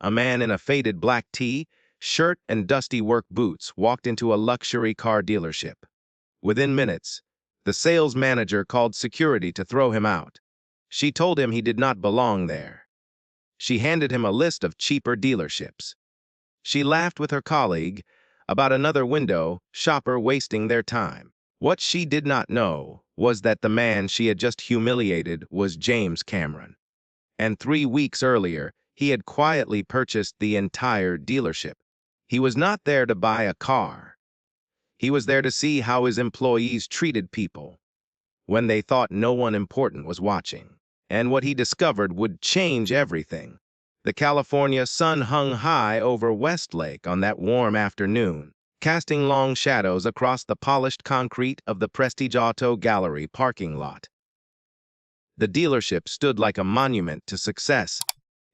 a man in a faded black tee, shirt, and dusty work boots walked into a luxury car dealership. Within minutes, the sales manager called security to throw him out. She told him he did not belong there. She handed him a list of cheaper dealerships. She laughed with her colleague about another window shopper wasting their time. What she did not know was that the man she had just humiliated was James Cameron. And 3 weeks earlier, he had quietly purchased the entire dealership. He was not there to buy a car. He was there to see how his employees treated people when they thought no one important was watching. And what he discovered would change everything. The California sun hung high over Westlake on that warm afternoon, casting long shadows across the polished concrete of the Prestige Auto Gallery parking lot. The dealership stood like a monument to success,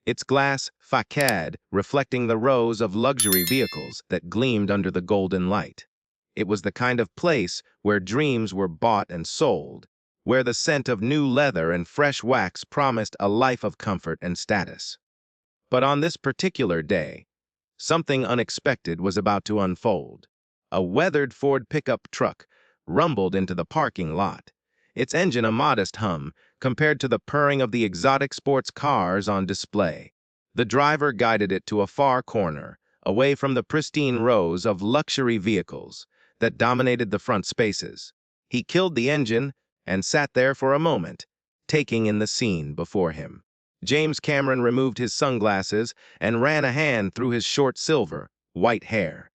its glass facade reflecting the rows of luxury vehicles that gleamed under the golden light. It was the kind of place where dreams were bought and sold, where the scent of new leather and fresh wax promised a life of comfort and status. But on this particular day, something unexpected was about to unfold. A weathered Ford pickup truck rumbled into the parking lot, its engine a modest hum compared to the purring of the exotic sports cars on display. The driver guided it to a far corner, away from the pristine rows of luxury vehicles that dominated the front spaces. He killed the engine and sat there for a moment, taking in the scene before him. James Cameron removed his sunglasses and ran a hand through his short silver, white hair.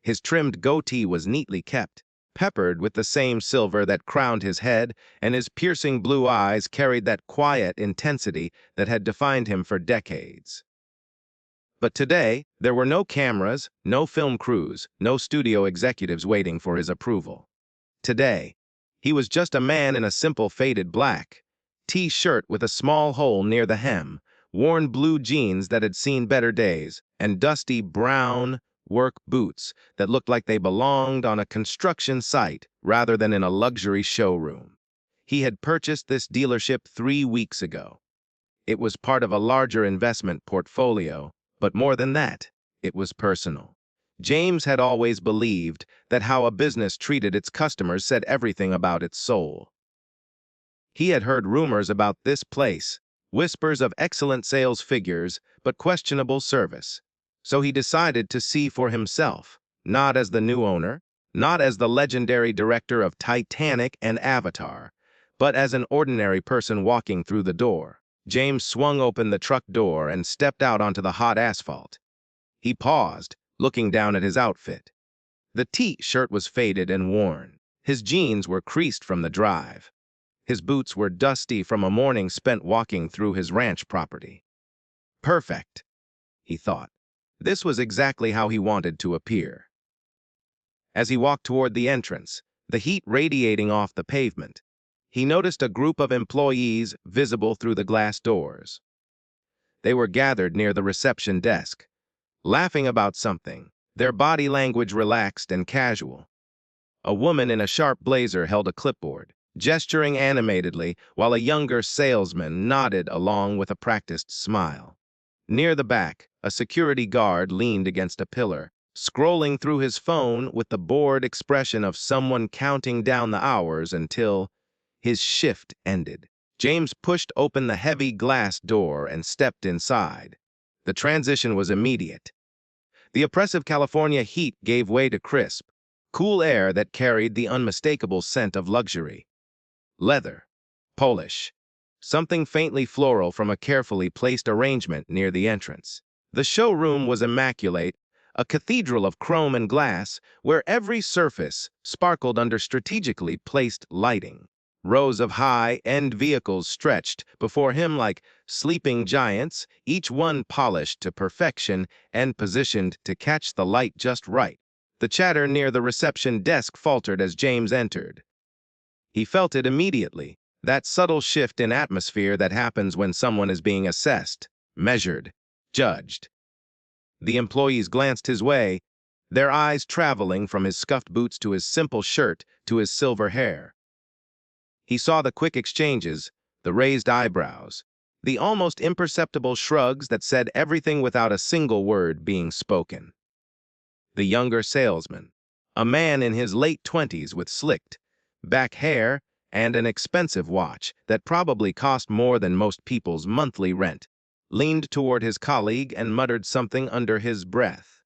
His trimmed goatee was neatly kept, peppered with the same silver that crowned his head, and his piercing blue eyes carried that quiet intensity that had defined him for decades. But today, there were no cameras, no film crews, no studio executives waiting for his approval. Today, he was just a man in a simple faded black T-shirt with a small hole near the hem, worn blue jeans that had seen better days, and dusty brown work boots that looked like they belonged on a construction site rather than in a luxury showroom. He had purchased this dealership 3 weeks ago. It was part of a larger investment portfolio, but more than that, it was personal. James had always believed that how a business treated its customers said everything about its soul. He had heard rumors about this place, whispers of excellent sales figures, but questionable service. So he decided to see for himself, not as the new owner, not as the legendary director of Titanic and Avatar, but as an ordinary person walking through the door. James swung open the truck door and stepped out onto the hot asphalt. He paused, looking down at his outfit. The T-shirt was faded and worn. His jeans were creased from the drive. His boots were dusty from a morning spent walking through his ranch property. Perfect, he thought. This was exactly how he wanted to appear. As he walked toward the entrance, the heat radiating off the pavement, he noticed a group of employees visible through the glass doors. They were gathered near the reception desk, laughing about something, their body language relaxed and casual. A woman in a sharp blazer held a clipboard, gesturing animatedly while a younger salesman nodded along with a practiced smile. Near the back, a security guard leaned against a pillar, scrolling through his phone with the bored expression of someone counting down the hours until his shift ended. James pushed open the heavy glass door and stepped inside. The transition was immediate. The oppressive California heat gave way to crisp, cool air that carried the unmistakable scent of luxury. Leather, Polish, something faintly floral from a carefully placed arrangement near the entrance. The showroom was immaculate, a cathedral of chrome and glass where every surface sparkled under strategically placed lighting. Rows of high-end vehicles stretched before him like sleeping giants, each one polished to perfection and positioned to catch the light just right. The chatter near the reception desk faltered as James entered. He felt it immediately, that subtle shift in atmosphere that happens when someone is being assessed, measured, judged. The employees glanced his way, their eyes traveling from his scuffed boots to his simple shirt to his silver hair. He saw the quick exchanges, the raised eyebrows, The almost imperceptible shrugs that said everything without a single word being spoken. The younger salesman, a man in his late 20s with slicked back hair and an expensive watch that probably cost more than most people's monthly rent, leaned toward his colleague and muttered something under his breath.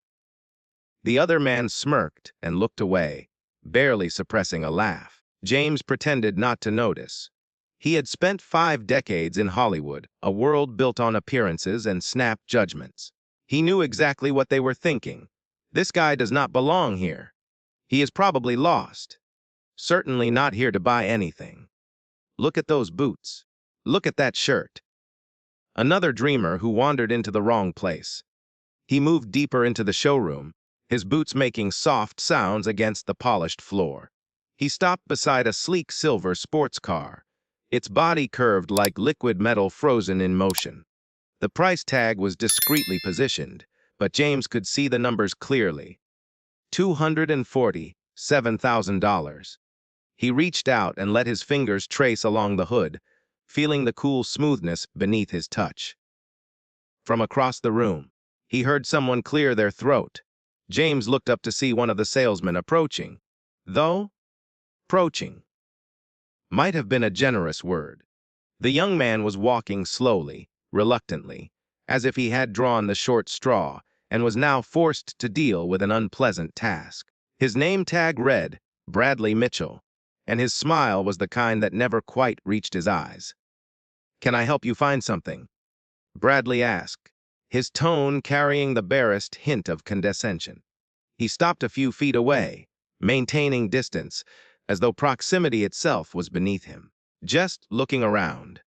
The other man smirked and looked away, barely suppressing a laugh. James pretended not to notice. He had spent 5 decades in Hollywood, a world built on appearances and snap judgments. He knew exactly what they were thinking. This guy does not belong here. He is probably lost. Certainly not here to buy anything. Look at those boots. Look at that shirt. Another dreamer who wandered into the wrong place. He moved deeper into the showroom, his boots making soft sounds against the polished floor. He stopped beside a sleek silver sports car, its body curved like liquid metal frozen in motion. The price tag was discreetly positioned, but James could see the numbers clearly. $247,000. He reached out and let his fingers trace along the hood, feeling the cool smoothness beneath his touch. From across the room, he heard someone clear their throat. James looked up to see one of the salesmen approaching. Though, approaching might have been a generous word. The young man was walking slowly, reluctantly, as if he had drawn the short straw and was now forced to deal with an unpleasant task. His name tag read, Bradley Mitchell, and his smile was the kind that never quite reached his eyes. "Can I help you find something?" Bradley asked, his tone carrying the barest hint of condescension. He stopped a few feet away, maintaining distance, as though proximity itself was beneath him. "Just looking around,"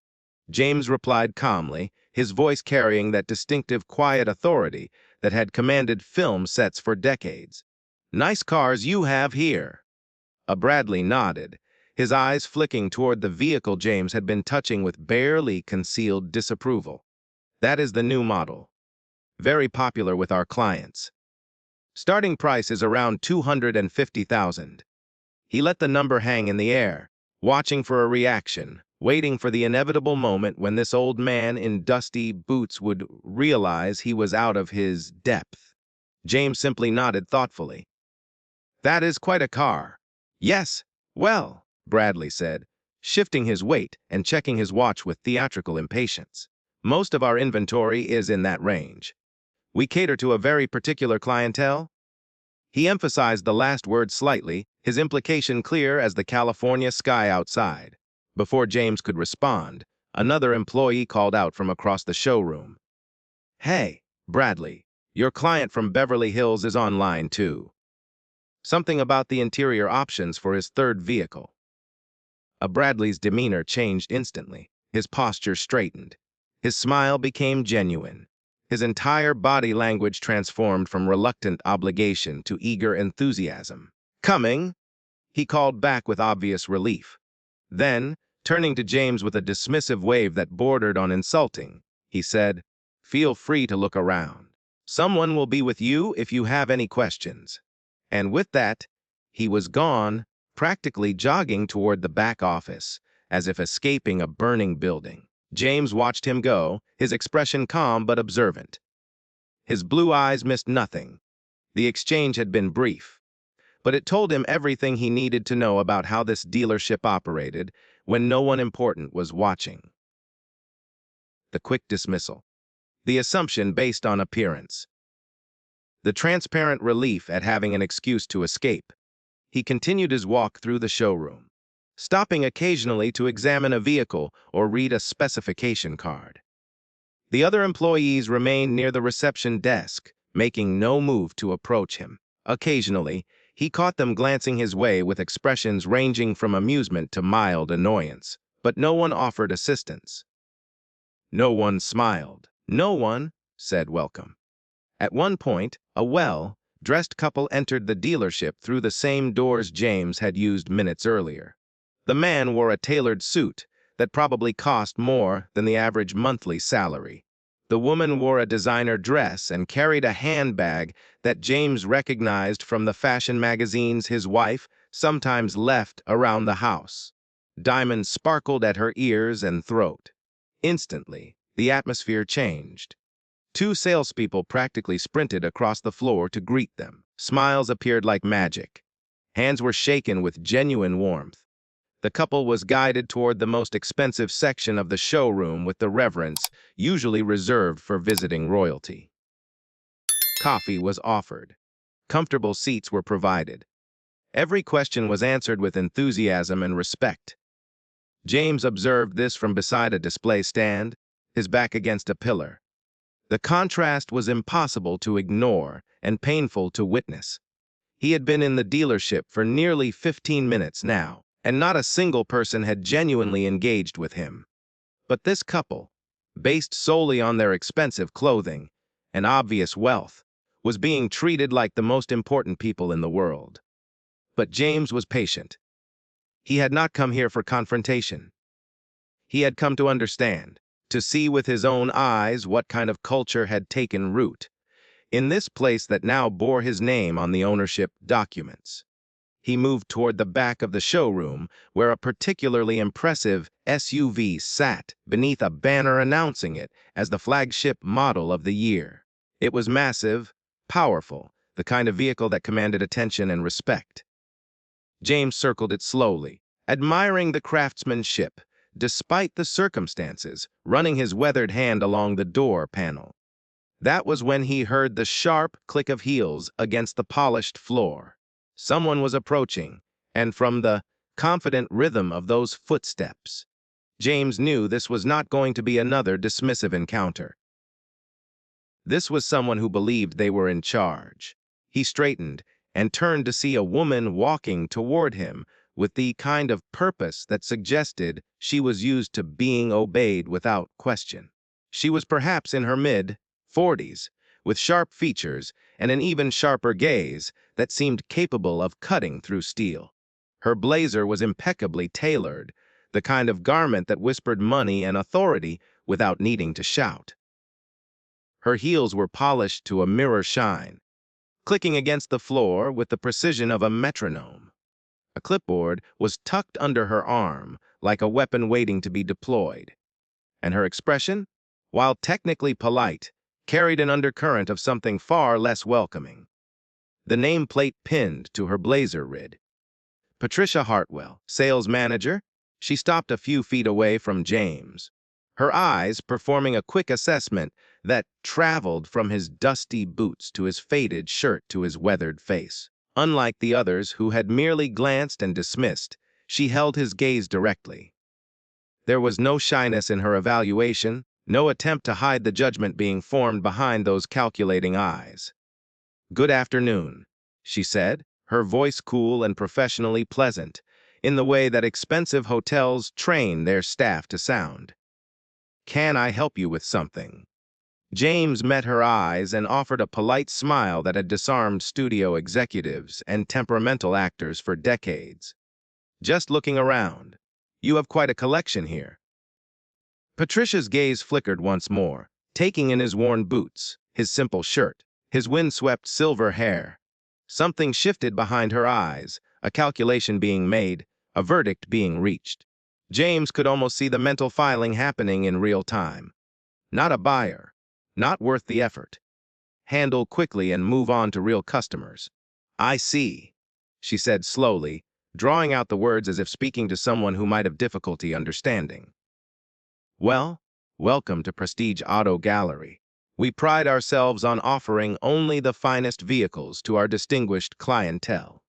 James replied calmly, his voice carrying that distinctive quiet authority that had commanded film sets for decades. "Nice cars you have here." Bradley nodded, his eyes flicking toward the vehicle James had been touching with barely concealed disapproval. "That is the new model. Very popular with our clients. Starting price is around $250,000. He let the number hang in the air, watching for a reaction, waiting for the inevitable moment when this old man in dusty boots would realize he was out of his depth. James simply nodded thoughtfully. "That is quite a car." "Yes, well," Bradley said, shifting his weight and checking his watch with theatrical impatience. "Most of our inventory is in that range. We cater to a very particular clientele." He emphasized the last word slightly, his implication clear as the California sky outside. Before James could respond, another employee called out from across the showroom. "Hey, Bradley, your client from Beverly Hills is online too." Something about the interior options for his third vehicle. Bradley's demeanor changed instantly. His posture straightened. His smile became genuine. His entire body language transformed from reluctant obligation to eager enthusiasm. "Coming," he called back with obvious relief. Then, turning to James with a dismissive wave that bordered on insulting, he said, "Feel free to look around. Someone will be with you if you have any questions." And with that, he was gone, practically jogging toward the back office, as if escaping a burning building. James watched him go, his expression calm but observant. His blue eyes missed nothing. The exchange had been brief, but it told him everything he needed to know about how this dealership operated when no one important was watching. The quick dismissal. The assumption based on appearance. The transparent relief at having an excuse to escape. He continued his walk through the showroom, stopping occasionally to examine a vehicle or read a specification card. The other employees remained near the reception desk, making no move to approach him. Occasionally, he caught them glancing his way with expressions ranging from amusement to mild annoyance, but no one offered assistance. No one smiled. No one said welcome. At one point, a well-dressed couple entered the dealership through the same doors James had used minutes earlier. The man wore a tailored suit that probably cost more than the average monthly salary. The woman wore a designer dress and carried a handbag that James recognized from the fashion magazines his wife sometimes left around the house. Diamonds sparkled at her ears and throat. Instantly, the atmosphere changed. Two salespeople practically sprinted across the floor to greet them. Smiles appeared like magic. Hands were shaken with genuine warmth. The couple was guided toward the most expensive section of the showroom with the reverence usually reserved for visiting royalty. Coffee was offered. Comfortable seats were provided. Every question was answered with enthusiasm and respect. James observed this from beside a display stand, his back against a pillar. The contrast was impossible to ignore and painful to witness. He had been in the dealership for nearly 15 minutes now, and not a single person had genuinely engaged with him. But this couple, based solely on their expensive clothing and obvious wealth, was being treated like the most important people in the world. But James was patient. He had not come here for confrontation. He had come to understand, to see with his own eyes what kind of culture had taken root in this place that now bore his name on the ownership documents. He moved toward the back of the showroom, where a particularly impressive SUV sat beneath a banner announcing it as the flagship model of the year. It was massive, powerful, the kind of vehicle that commanded attention and respect. James circled it slowly, admiring the craftsmanship, despite the circumstances, running his weathered hand along the door panel. That was when he heard the sharp click of heels against the polished floor. Someone was approaching, and from the confident rhythm of those footsteps, James knew this was not going to be another dismissive encounter. This was someone who believed they were in charge. He straightened and turned to see a woman walking toward him with the kind of purpose that suggested she was used to being obeyed without question. She was perhaps in her mid-40s, with sharp features and an even sharper gaze that seemed capable of cutting through steel. Her blazer was impeccably tailored, the kind of garment that whispered money and authority without needing to shout. Her heels were polished to a mirror shine, clicking against the floor with the precision of a metronome. A clipboard was tucked under her arm like a weapon waiting to be deployed. And her expression, while technically polite, carried an undercurrent of something far less welcoming. The nameplate pinned to her blazer rid. Patricia Hartwell, sales manager, she stopped a few feet away from James, her eyes performing a quick assessment that traveled from his dusty boots to his faded shirt to his weathered face. Unlike the others who had merely glanced and dismissed, she held his gaze directly. There was no shyness in her evaluation, no attempt to hide the judgment being formed behind those calculating eyes. "Good afternoon," she said, her voice cool and professionally pleasant, in the way that expensive hotels train their staff to sound. "Can I help you with something?" James met her eyes and offered a polite smile that had disarmed studio executives and temperamental actors for decades. "Just looking around. You have quite a collection here." Patricia's gaze flickered once more, taking in his worn boots, his simple shirt, his windswept silver hair. Something shifted behind her eyes, a calculation being made, a verdict being reached. James could almost see the mental filing happening in real time. Not a buyer. Not worth the effort. Handle quickly and move on to real customers. "I see," she said slowly, drawing out the words as if speaking to someone who might have difficulty understanding. "Well, welcome to Prestige Auto Gallery. We pride ourselves on offering only the finest vehicles to our distinguished clientele."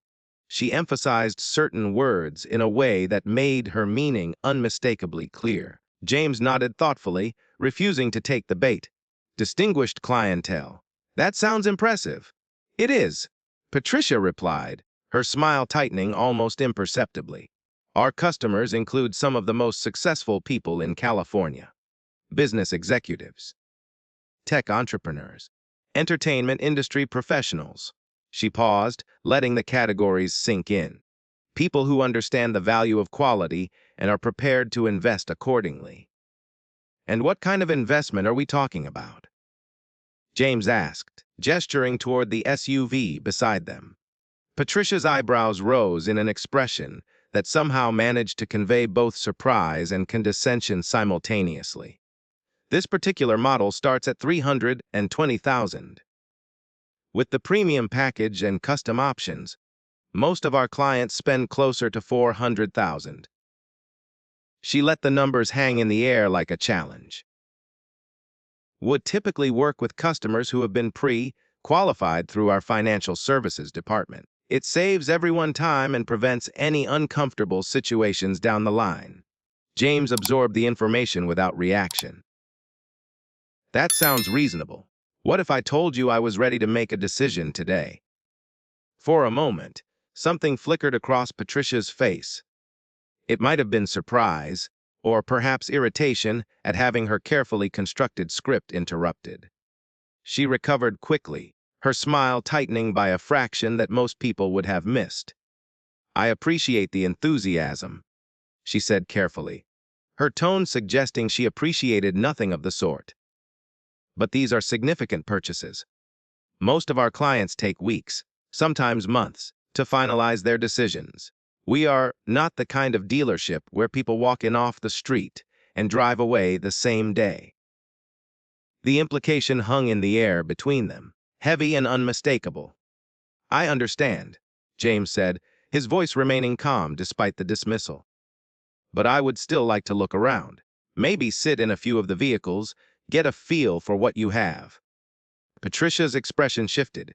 She emphasized certain words in a way that made her meaning unmistakably clear. James nodded thoughtfully, refusing to take the bait. "Distinguished clientele. That sounds impressive." "It is," Patricia replied, her smile tightening almost imperceptibly. "Our customers include some of the most successful people in California. Business executives, tech entrepreneurs, entertainment industry professionals." She paused, letting the categories sink in. "People who understand the value of quality and are prepared to invest accordingly." "And what kind of investment are we talking about?" James asked, gesturing toward the SUV beside them. Patricia's eyebrows rose in an expression that somehow managed to convey both surprise and condescension simultaneously. This particular model starts at $320,000. With the premium package and custom options, most of our clients spend closer to $400,000. She let the numbers hang in the air like a challenge. Would typically work with customers who have been pre-qualified through our financial services department. It saves everyone time and prevents any uncomfortable situations down the line. James absorbed the information without reaction. That sounds reasonable. What if I told you I was ready to make a decision today? For a moment, something flickered across Patricia's face. It might have been surprise, or perhaps irritation at having her carefully constructed script interrupted. She recovered quickly, her smile tightening by a fraction that most people would have missed. "I appreciate the enthusiasm," she said carefully, her tone suggesting she appreciated nothing of the sort. "But these are significant purchases. Most of our clients take weeks, sometimes months, to finalize their decisions. We are not the kind of dealership where people walk in off the street and drive away the same day." The implication hung in the air between them, heavy and unmistakable. "I understand," James said, his voice remaining calm despite the dismissal. "But I would still like to look around. Maybe sit in a few of the vehicles, get a feel for what you have." Patricia's expression shifted.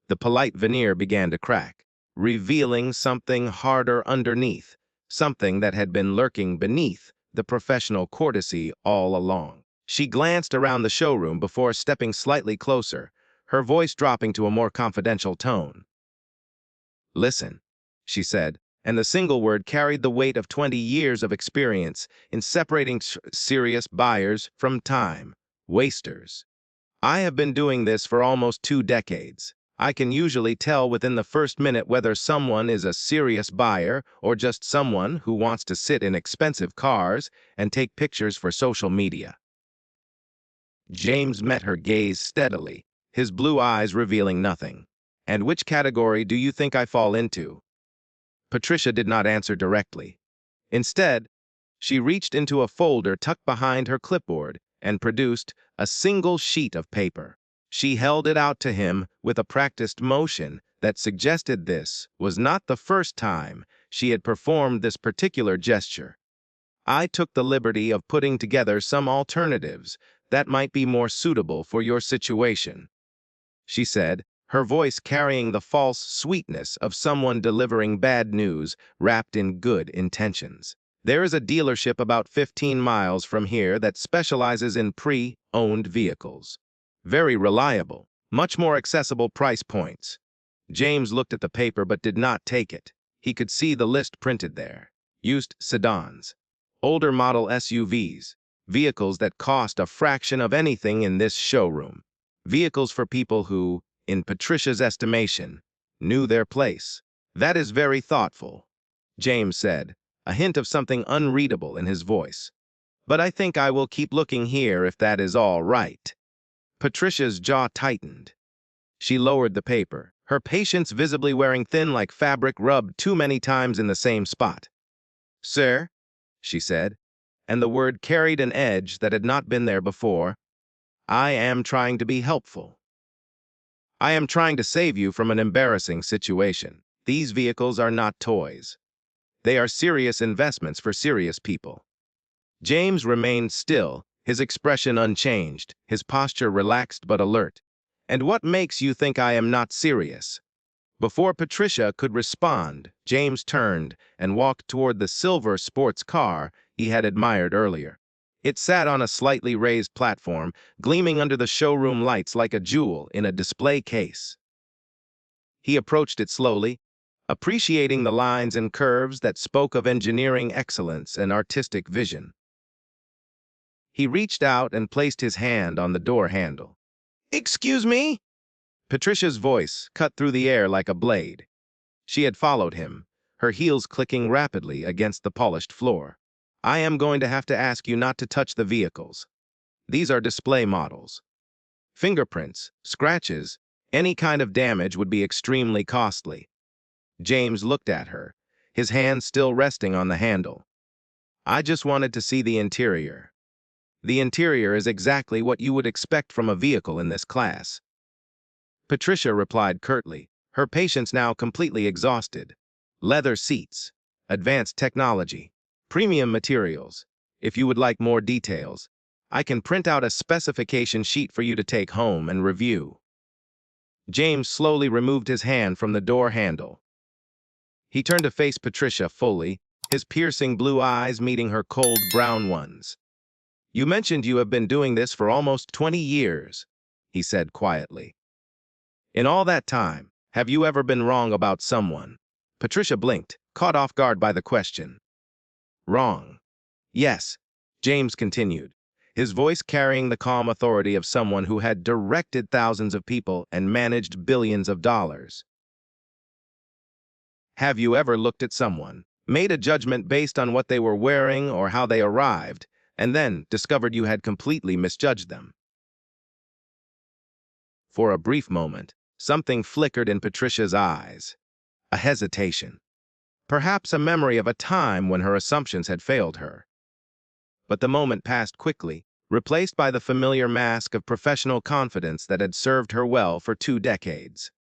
The polite veneer began to crack, revealing something harder underneath, something that had been lurking beneath the professional courtesy all along. She glanced around the showroom before stepping slightly closer, her voice dropping to a more confidential tone. "Listen," she said, and the single word carried the weight of 20 years of experience in separating serious buyers from time wasters. "I have been doing this for almost 2 decades. I can usually tell within the first minute whether someone is a serious buyer or just someone who wants to sit in expensive cars and take pictures for social media." James met her gaze steadily, his blue eyes revealing nothing. "And which category do you think I fall into?" Patricia did not answer directly. Instead, she reached into a folder tucked behind her clipboard and produced a single sheet of paper. She held it out to him with a practiced motion that suggested this was not the first time she had performed this particular gesture. "I took the liberty of putting together some alternatives that might be more suitable for your situation," she said, her voice carrying the false sweetness of someone delivering bad news wrapped in good intentions. "There is a dealership about 15 miles from here that specializes in pre-owned vehicles. Very reliable, much more accessible price points." James looked at the paper but did not take it. He could see the list printed there. Used sedans, older model SUVs, vehicles that cost a fraction of anything in this showroom. Vehicles for people who, in Patricia's estimation, knew their place. "That is very thoughtful," James said, a hint of something unreadable in his voice. "But I think I will keep looking here if that is all right." Patricia's jaw tightened. She lowered the paper, her patience visibly wearing thin like fabric rubbed too many times in the same spot. "Sir," she said, and the word carried an edge that had not been there before, "I am trying to be helpful. I am trying to save you from an embarrassing situation. These vehicles are not toys. They are serious investments for serious people." James remained still, his expression unchanged, his posture relaxed but alert. "And what makes you think I am not serious?" Before Patricia could respond, James turned and walked toward the silver sports car he had admired earlier. It sat on a slightly raised platform, gleaming under the showroom lights like a jewel in a display case. He approached it slowly, appreciating the lines and curves that spoke of engineering excellence and artistic vision. He reached out and placed his hand on the door handle. "Excuse me?" Patricia's voice cut through the air like a blade. She had followed him, her heels clicking rapidly against the polished floor. "I am going to have to ask you not to touch the vehicles. These are display models. Fingerprints, scratches, any kind of damage would be extremely costly." James looked at her, his hand still resting on the handle. "I just wanted to see the interior." The interior is exactly what you would expect from a vehicle in this class. Patricia replied curtly, her patience now completely exhausted. Leather seats, advanced technology, premium materials. If you would like more details, I can print out a specification sheet for you to take home and review. James slowly removed his hand from the door handle. He turned to face Patricia fully, his piercing blue eyes meeting her cold brown ones. You mentioned you have been doing this for almost 20 years, he said quietly. In all that time, have you ever been wrong about someone? Patricia blinked, caught off guard by the question. Wrong. Yes, James continued, his voice carrying the calm authority of someone who had directed thousands of people and managed billions of dollars. Have you ever looked at someone, made a judgment based on what they were wearing or how they arrived, and then discovered you had completely misjudged them? For a brief moment, something flickered in Patricia's eyes. A hesitation. Perhaps a memory of a time when her assumptions had failed her. But the moment passed quickly, replaced by the familiar mask of professional confidence that had served her well for 2 decades.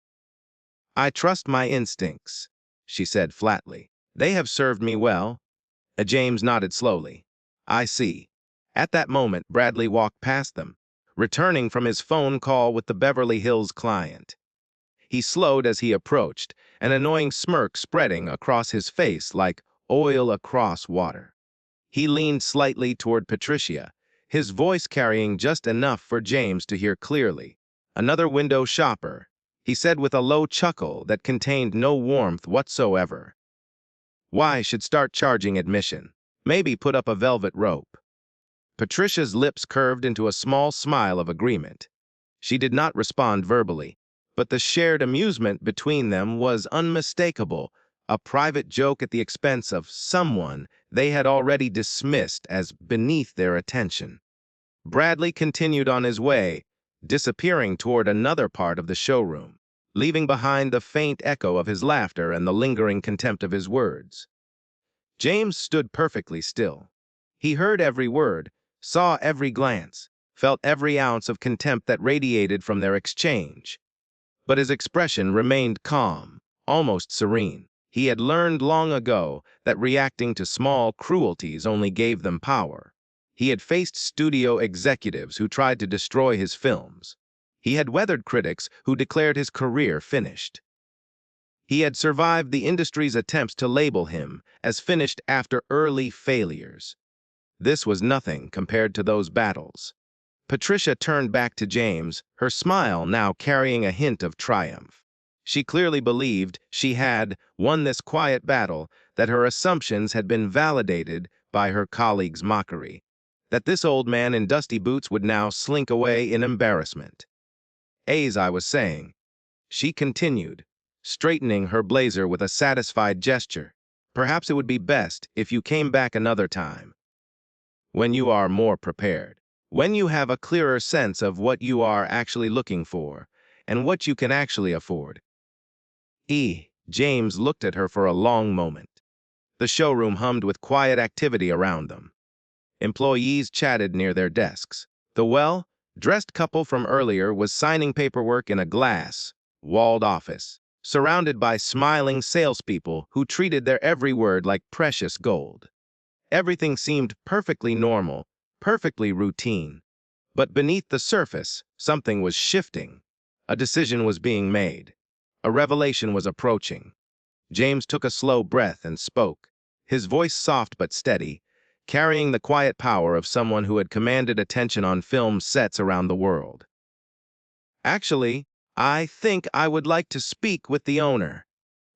I trust my instincts, she said flatly. They have served me well. James nodded slowly. I see. At that moment, Bradley walked past them, returning from his phone call with the Beverly Hills client. He slowed as he approached, an annoying smirk spreading across his face like oil across water. He leaned slightly toward Patricia, his voice carrying just enough for James to hear clearly. Another window shopper, he said with a low chuckle that contained no warmth whatsoever. Why should start charging admission? Maybe put up a velvet rope. Patricia's lips curved into a small smile of agreement. She did not respond verbally, but the shared amusement between them was unmistakable, a private joke at the expense of someone they had already dismissed as beneath their attention. Bradley continued on his way, disappearing toward another part of the showroom, leaving behind the faint echo of his laughter and the lingering contempt of his words. James stood perfectly still. He heard every word, saw every glance, felt every ounce of contempt that radiated from their exchange. But his expression remained calm, almost serene. He had learned long ago that reacting to small cruelties only gave them power. He had faced studio executives who tried to destroy his films. He had weathered critics who declared his career finished. He had survived the industry's attempts to label him as finished after early failures. This was nothing compared to those battles. Patricia turned back to James, her smile now carrying a hint of triumph. She clearly believed she had won this quiet battle, that her assumptions had been validated by her colleagues' mockery, that this old man in dusty boots would now slink away in embarrassment. As I was saying, she continued, straightening her blazer with a satisfied gesture. Perhaps it would be best if you came back another time, when you are more prepared, when you have a clearer sense of what you are actually looking for and what you can actually afford. James looked at her for a long moment. The showroom hummed with quiet activity around them. Employees chatted near their desks. The well-dressed couple from earlier was signing paperwork in a glass-walled office, surrounded by smiling salespeople who treated their every word like precious gold. Everything seemed perfectly normal, perfectly routine. But beneath the surface, something was shifting. A decision was being made. A revelation was approaching. James took a slow breath and spoke, his voice soft but steady, carrying the quiet power of someone who had commanded attention on film sets around the world. Actually, I think I would like to speak with the owner.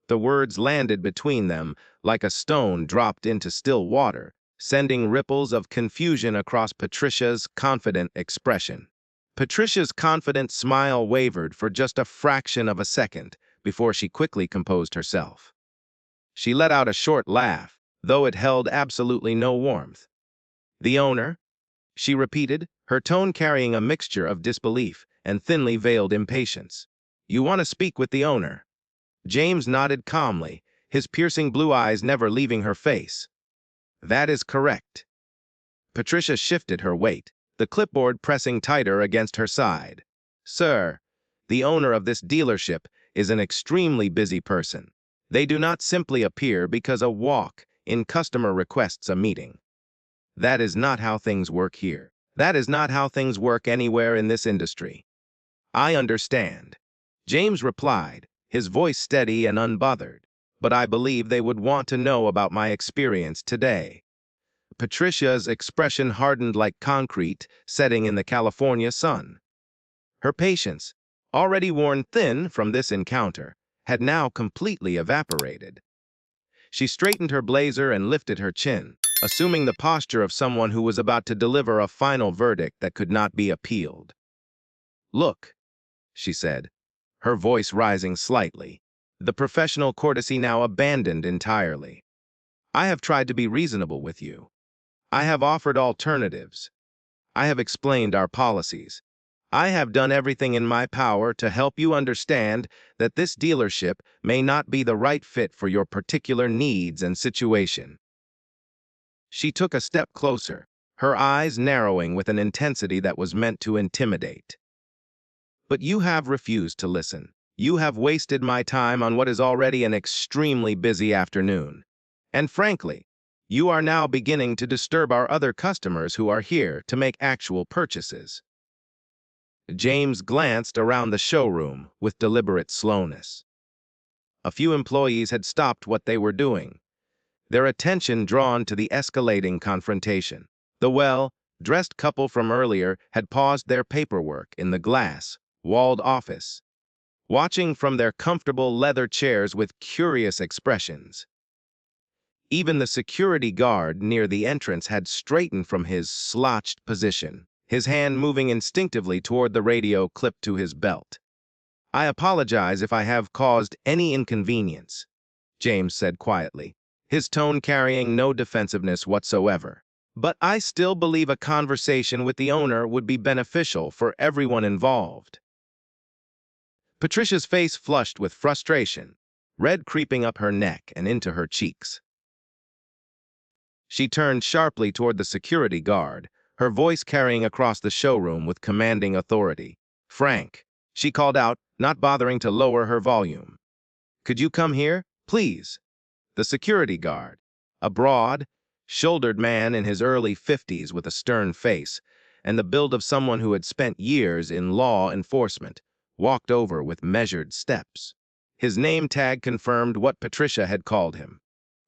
The words landed between them like a stone dropped into still water, sending ripples of confusion across Patricia's confident expression. Patricia's confident smile wavered for just a fraction of a second before she quickly composed herself. She let out a short laugh, though it held absolutely no warmth. The owner? She repeated, her tone carrying a mixture of disbelief and thinly veiled impatience. You want to speak with the owner? James nodded calmly, his piercing blue eyes never leaving her face. That is correct. Patricia shifted her weight, the clipboard pressing tighter against her side. Sir, the owner of this dealership is an extremely busy person. They do not simply appear because a walk-in customer requests a meeting. That is not how things work here. That is not how things work anywhere in this industry. I understand. James replied, his voice steady and unbothered. But I believe they would want to know about my experience today. Patricia's expression hardened like concrete setting in the California sun. Her patience, already worn thin from this encounter, had now completely evaporated. She straightened her blazer and lifted her chin, assuming the posture of someone who was about to deliver a final verdict that could not be appealed. Look, she said, her voice rising slightly, the professional courtesy now abandoned entirely. I have tried to be reasonable with you. I have offered alternatives. I have explained our policies. I have done everything in my power to help you understand that this dealership may not be the right fit for your particular needs and situation. She took a step closer, her eyes narrowing with an intensity that was meant to intimidate. But you have refused to listen. You have wasted my time on what is already an extremely busy afternoon. And frankly, you are now beginning to disturb our other customers who are here to make actual purchases. James glanced around the showroom with deliberate slowness. A few employees had stopped what they were doing, their attention drawn to the escalating confrontation. The well-dressed couple from earlier had paused their paperwork in the glass-walled office, watching from their comfortable leather chairs with curious expressions. Even the security guard near the entrance had straightened from his slouched position, his hand moving instinctively toward the radio clipped to his belt. I apologize if I have caused any inconvenience, James said quietly, his tone carrying no defensiveness whatsoever. But I still believe a conversation with the owner would be beneficial for everyone involved. Patricia's face flushed with frustration, red creeping up her neck and into her cheeks. She turned sharply toward the security guard, her voice carrying across the showroom with commanding authority. Frank, she called out, not bothering to lower her volume. Could you come here, please? The security guard, a broad, shouldered man in his early 50s with a stern face and the build of someone who had spent years in law enforcement, walked over with measured steps. His name tag confirmed what Patricia had called him.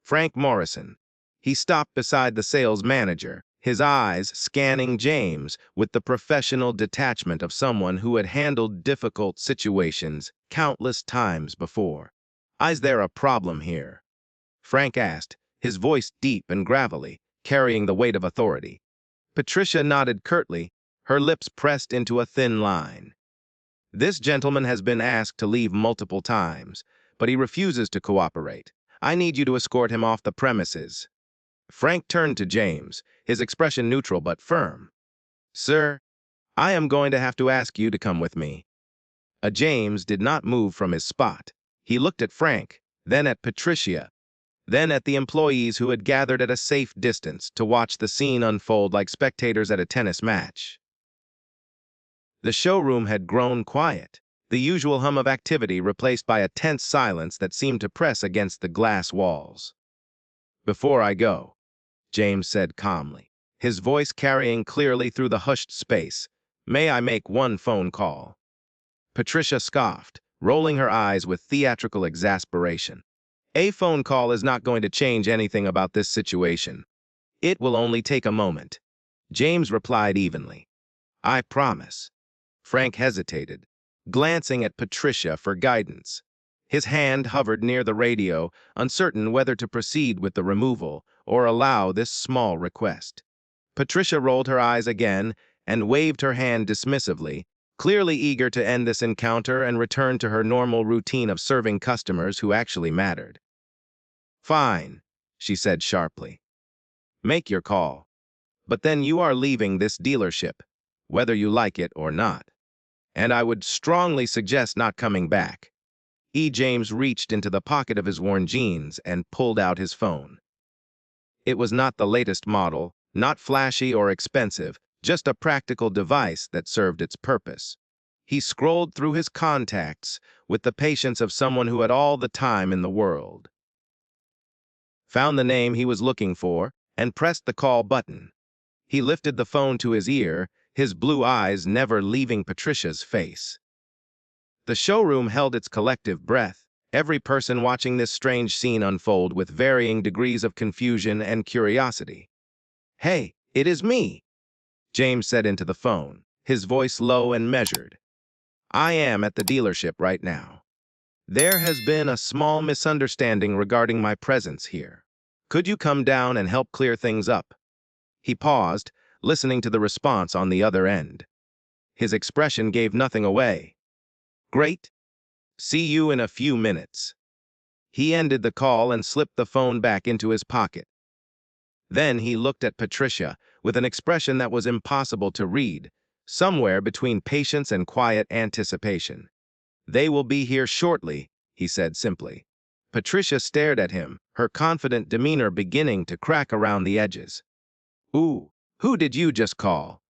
Frank Morrison. He stopped beside the sales manager, his eyes scanning James with the professional detachment of someone who had handled difficult situations countless times before. Is there a problem here? Frank asked, his voice deep and gravelly, carrying the weight of authority. Patricia nodded curtly, her lips pressed into a thin line. This gentleman has been asked to leave multiple times, but he refuses to cooperate. I need you to escort him off the premises. Frank turned to James, his expression neutral but firm. Sir, I am going to have to ask you to come with me. James did not move from his spot. He looked at Frank, then at Patricia, then at the employees who had gathered at a safe distance to watch the scene unfold like spectators at a tennis match. The showroom had grown quiet, the usual hum of activity replaced by a tense silence that seemed to press against the glass walls. Before I go, James said calmly, his voice carrying clearly through the hushed space, may I make one phone call? Patricia scoffed, rolling her eyes with theatrical exasperation. A phone call is not going to change anything about this situation. It will only take a moment. James replied evenly. I promise. Frank hesitated, glancing at Patricia for guidance. His hand hovered near the radio, uncertain whether to proceed with the removal or allow this small request. Patricia rolled her eyes again and waved her hand dismissively, clearly eager to end this encounter and return to her normal routine of serving customers who actually mattered. Fine, she said sharply. Make your call. But then you are leaving this dealership, whether you like it or not. And I would strongly suggest not coming back. James reached into the pocket of his worn jeans and pulled out his phone. It was not the latest model, Not flashy or expensive, just a practical device that served its purpose. He scrolled through his contacts with the patience of someone who had all the time in the world. Found the name he was looking for and pressed the call button. He lifted the phone to his ear, his blue eyes never leaving Patricia's face. The showroom held its collective breath, every person watching this strange scene unfold with varying degrees of confusion and curiosity. "Hey, it is me," James said into the phone, his voice low and measured. "I am at the dealership right now. There has been a small misunderstanding regarding my presence here. Could you come down and help clear things up?" He paused, listening to the response on the other end. His expression gave nothing away. "Great. See you in a few minutes." He ended the call and slipped the phone back into his pocket. Then he looked at Patricia with an expression that was impossible to read, somewhere between patience and quiet anticipation. "They will be here shortly," he said simply. Patricia stared at him, her confident demeanor beginning to crack around the edges. "Ooh, who did you just call?"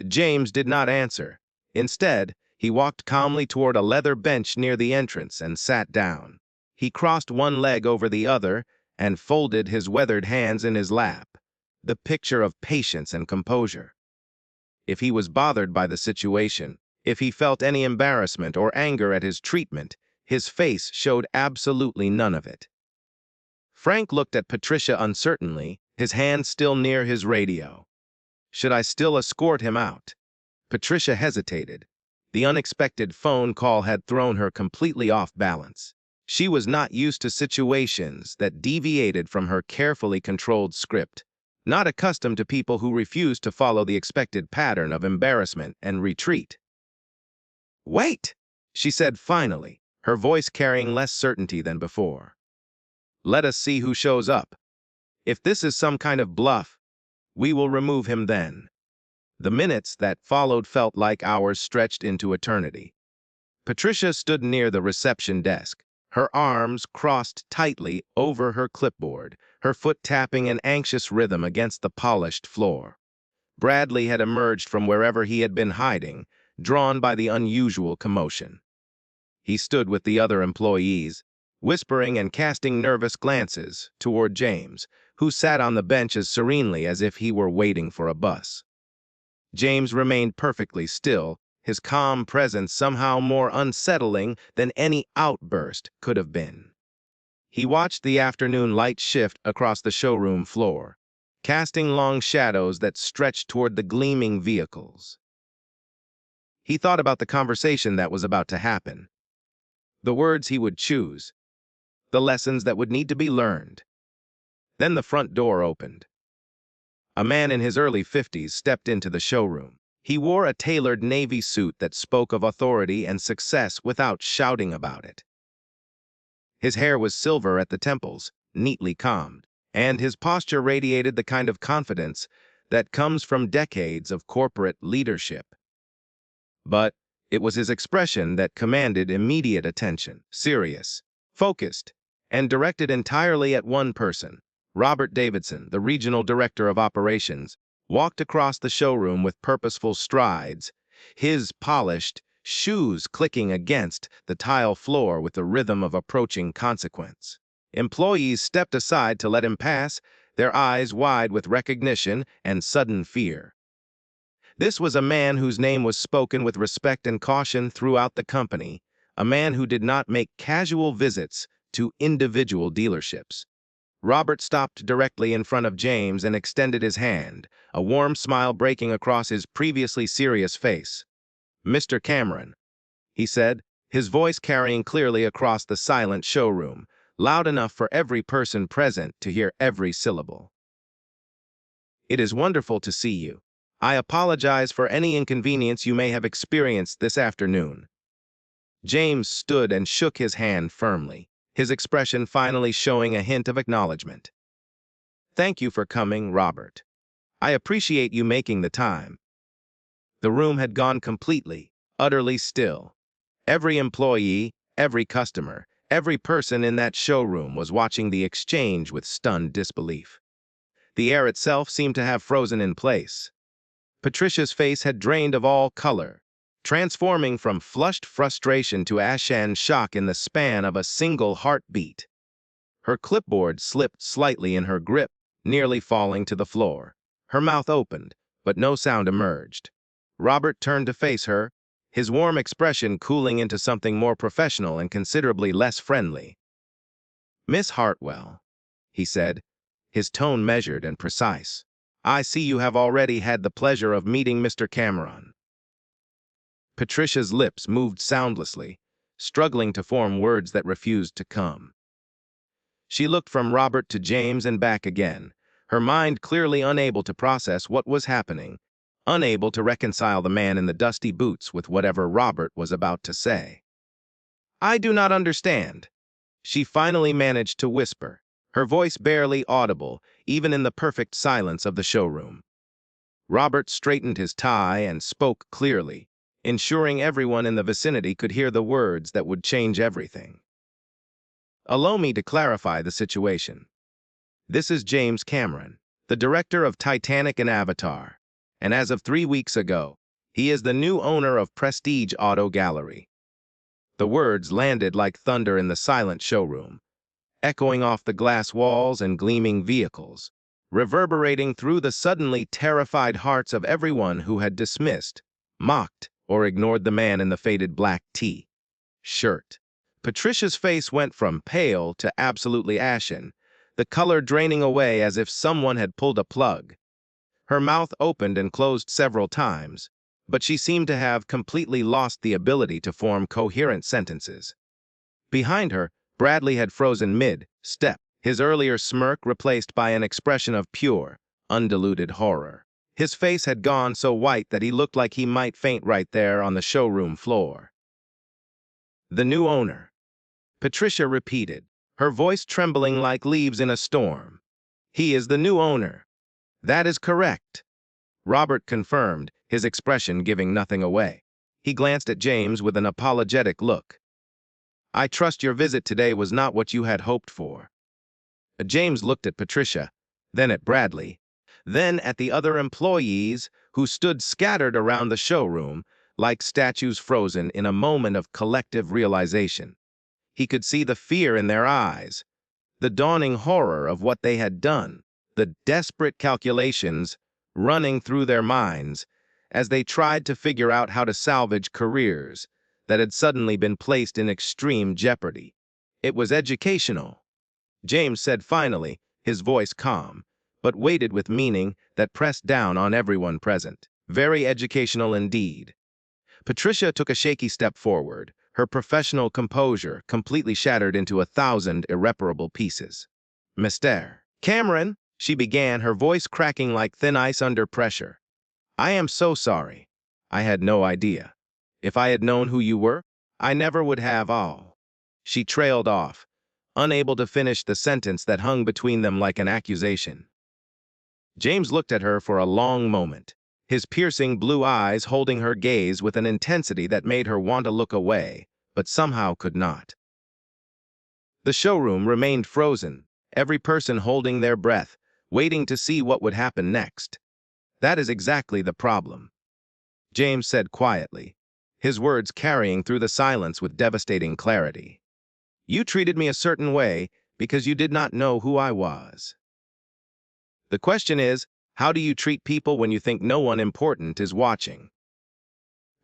James did not answer. Instead, he walked calmly toward a leather bench near the entrance and sat down. He crossed one leg over the other and folded his weathered hands in his lap, the picture of patience and composure. If he was bothered by the situation, if he felt any embarrassment or anger at his treatment, his face showed absolutely none of it. Frank looked at Patricia uncertainly, his hand still near his radio. Should I still escort him out? Patricia hesitated. The unexpected phone call had thrown her completely off balance. She was not used to situations that deviated from her carefully controlled script, not accustomed to people who refused to follow the expected pattern of embarrassment and retreat. "Wait," she said finally, her voice carrying less certainty than before. "Let us see who shows up. If this is some kind of bluff, we will remove him then." The minutes that followed felt like hours stretched into eternity. Patricia stood near the reception desk, her arms crossed tightly over her clipboard, her foot tapping an anxious rhythm against the polished floor. Bradley had emerged from wherever he had been hiding, drawn by the unusual commotion. He stood with the other employees, whispering and casting nervous glances toward James, who sat on the bench as serenely as if he were waiting for a bus. James remained perfectly still, his calm presence somehow more unsettling than any outburst could have been. He watched the afternoon light shift across the showroom floor, casting long shadows that stretched toward the gleaming vehicles. He thought about the conversation that was about to happen, the words he would choose, the lessons that would need to be learned. Then the front door opened. A man in his early 50s stepped into the showroom. He wore a tailored navy suit that spoke of authority and success without shouting about it. His hair was silver at the temples, neatly combed, and his posture radiated the kind of confidence that comes from decades of corporate leadership. But it was his expression that commanded immediate attention, serious, focused, and directed entirely at one person. Robert Davidson, the regional director of operations, walked across the showroom with purposeful strides, his polished shoes clicking against the tile floor with the rhythm of approaching consequence. Employees stepped aside to let him pass, their eyes wide with recognition and sudden fear. This was a man whose name was spoken with respect and caution throughout the company, a man who did not make casual visits to individual dealerships. Robert stopped directly in front of James and extended his hand, a warm smile breaking across his previously serious face. "Mr. Cameron," he said, his voice carrying clearly across the silent showroom, loud enough for every person present to hear every syllable. "It is wonderful to see you. I apologize for any inconvenience you may have experienced this afternoon." James stood and shook his hand firmly, his expression finally showing a hint of acknowledgement. "Thank you for coming, Robert. I appreciate you making the time." The room had gone completely, utterly still. Every employee, every customer, every person in that showroom was watching the exchange with stunned disbelief. The air itself seemed to have frozen in place. Patricia's face had drained of all color, transforming from flushed frustration to ashen shock in the span of a single heartbeat. Her clipboard slipped slightly in her grip, nearly falling to the floor. Her mouth opened, but no sound emerged. Robert turned to face her, his warm expression cooling into something more professional and considerably less friendly. "Miss Hartwell," he said, his tone measured and precise, "I see you have already had the pleasure of meeting Mr. Cameron." Patricia's lips moved soundlessly, struggling to form words that refused to come. She looked from Robert to James and back again, her mind clearly unable to process what was happening, unable to reconcile the man in the dusty boots with whatever Robert was about to say. "I do not understand," she finally managed to whisper, her voice barely audible, even in the perfect silence of the showroom. Robert straightened his tie and spoke clearly, ensuring everyone in the vicinity could hear the words that would change everything. "Allow me to clarify the situation. This is James Cameron, the director of Titanic and Avatar, and as of 3 weeks ago, he is the new owner of Prestige Auto Gallery." The words landed like thunder in the silent showroom, echoing off the glass walls and gleaming vehicles, reverberating through the suddenly terrified hearts of everyone who had dismissed, mocked, or ignored the man in the faded black shirt. Patricia's face went from pale to absolutely ashen, the color draining away as if someone had pulled a plug. Her mouth opened and closed several times, but she seemed to have completely lost the ability to form coherent sentences. Behind her, Bradley had frozen mid-step, his earlier smirk replaced by an expression of pure, undiluted horror. His face had gone so white that he looked like he might faint right there on the showroom floor. "The new owner," Patricia repeated, her voice trembling like leaves in a storm. "He is the new owner." "That is correct," Robert confirmed, his expression giving nothing away. He glanced at James with an apologetic look. "I trust your visit today was not what you had hoped for." James looked at Patricia, then at Bradley, then at the other employees who stood scattered around the showroom like statues frozen in a moment of collective realization. He could see the fear in their eyes, the dawning horror of what they had done, the desperate calculations running through their minds as they tried to figure out how to salvage careers that had suddenly been placed in extreme jeopardy. "It was educational," James said finally, his voice calm, but weighted with meaning that pressed down on everyone present. "Very educational indeed." Patricia took a shaky step forward, her professional composure completely shattered into 1,000 irreparable pieces. "Mr. Cameron," she began, her voice cracking like thin ice under pressure. "I am so sorry. I had no idea. If I had known who you were, I never would have all." She trailed off, unable to finish the sentence that hung between them like an accusation. James looked at her for a long moment, his piercing blue eyes holding her gaze with an intensity that made her want to look away, but somehow could not. The showroom remained frozen, every person holding their breath, waiting to see what would happen next. "That is exactly the problem," James said quietly, his words carrying through the silence with devastating clarity. "You treated me a certain way because you did not know who I was. The question is, how do you treat people when you think no one important is watching?"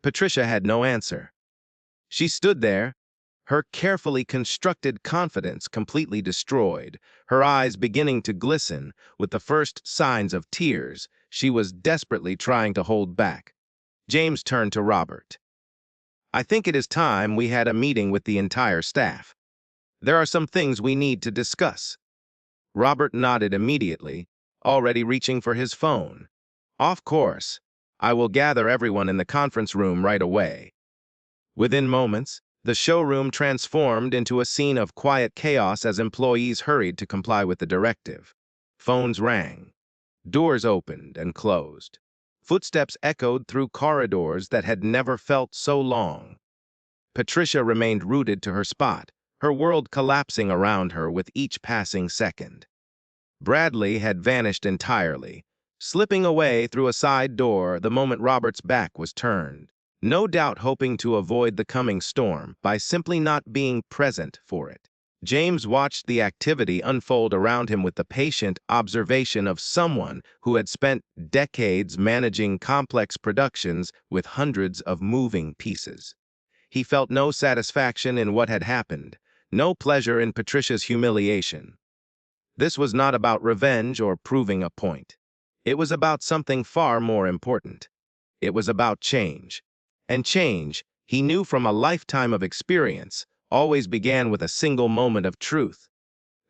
Patricia had no answer. She stood there, her carefully constructed confidence completely destroyed, her eyes beginning to glisten with the first signs of tears she was desperately trying to hold back. James turned to Robert. "I think it is time we had a meeting with the entire staff. There are some things we need to discuss." Robert nodded immediately, already reaching for his phone. "Of course. I will gather everyone in the conference room right away." Within moments, the showroom transformed into a scene of quiet chaos as employees hurried to comply with the directive. Phones rang. Doors opened and closed. Footsteps echoed through corridors that had never felt so long. Patricia remained rooted to her spot, her world collapsing around her with each passing second. Bradley had vanished entirely, slipping away through a side door the moment Robert's back was turned, no doubt hoping to avoid the coming storm by simply not being present for it. James watched the activity unfold around him with the patient observation of someone who had spent decades managing complex productions with hundreds of moving pieces. He felt no satisfaction in what had happened, no pleasure in Patricia's humiliation. This was not about revenge or proving a point. It was about something far more important. It was about change. And change, he knew from a lifetime of experience, always began with a single moment of truth.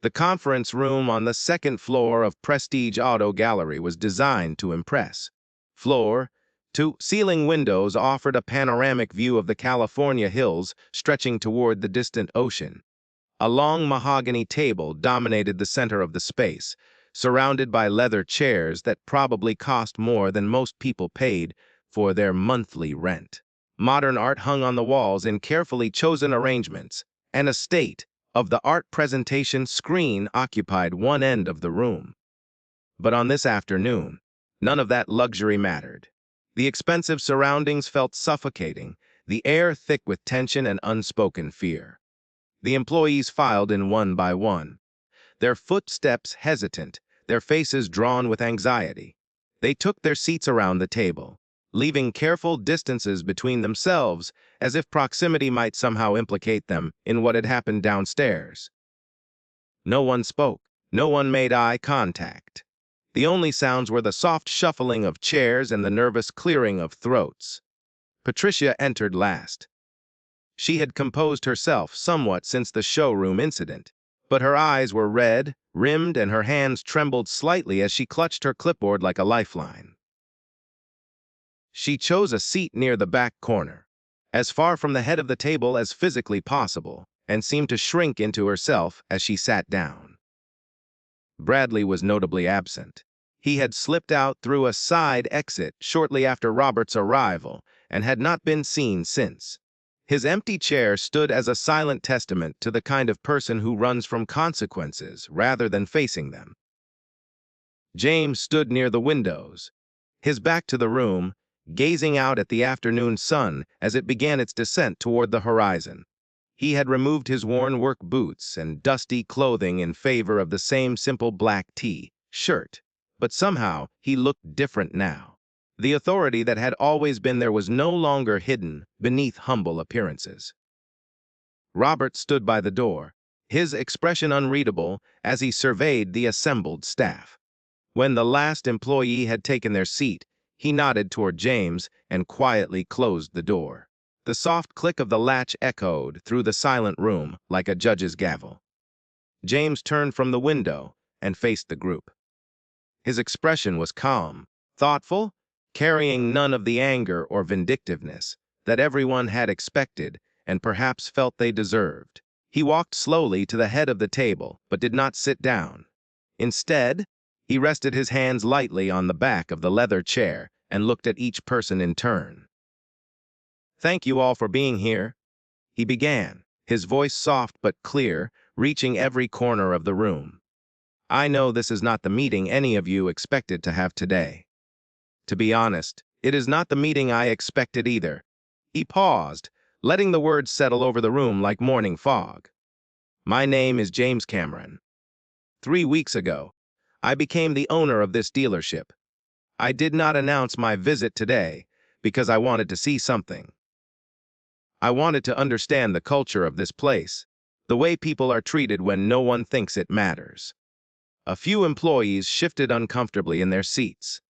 The conference room on the second floor of Prestige Auto Gallery was designed to impress. Floor to ceiling windows offered a panoramic view of the California hills stretching toward the distant ocean. A long mahogany table dominated the center of the space, surrounded by leather chairs that probably cost more than most people paid for their monthly rent. Modern art hung on the walls in carefully chosen arrangements, and a state of the art presentation screen occupied one end of the room. But on this afternoon, none of that luxury mattered. The expensive surroundings felt suffocating, the air thick with tension and unspoken fear. The employees filed in one by one, their footsteps hesitant, their faces drawn with anxiety. They took their seats around the table, leaving careful distances between themselves as if proximity might somehow implicate them in what had happened downstairs. No one spoke. No one made eye contact. The only sounds were the soft shuffling of chairs and the nervous clearing of throats. Patricia entered last. She had composed herself somewhat since the showroom incident, but her eyes were red, rimmed, and her hands trembled slightly as she clutched her clipboard like a lifeline. She chose a seat near the back corner, as far from the head of the table as physically possible, and seemed to shrink into herself as she sat down. Bradley was notably absent. He had slipped out through a side exit shortly after Robert's arrival and had not been seen since. His empty chair stood as a silent testament to the kind of person who runs from consequences rather than facing them. James stood near the windows, his back to the room, gazing out at the afternoon sun as it began its descent toward the horizon. He had removed his worn work boots and dusty clothing in favor of the same simple black shirt, but somehow he looked different now. The authority that had always been there was no longer hidden beneath humble appearances. Robert stood by the door, his expression unreadable as he surveyed the assembled staff. When the last employee had taken their seat, he nodded toward James and quietly closed the door. The soft click of the latch echoed through the silent room like a judge's gavel. James turned from the window and faced the group. His expression was calm, thoughtful, carrying none of the anger or vindictiveness that everyone had expected and perhaps felt they deserved. He walked slowly to the head of the table, but did not sit down. Instead, he rested his hands lightly on the back of the leather chair and looked at each person in turn. "Thank you all for being here," he began, his voice soft but clear, reaching every corner of the room. "I know this is not the meeting any of you expected to have today. To be honest, it is not the meeting I expected either." He paused, letting the words settle over the room like morning fog. "My name is James Cameron. 3 weeks ago, I became the owner of this dealership. I did not announce my visit today because I wanted to see something. I wanted to understand the culture of this place, the way people are treated when no one thinks it matters." A few employees shifted uncomfortably in their seats.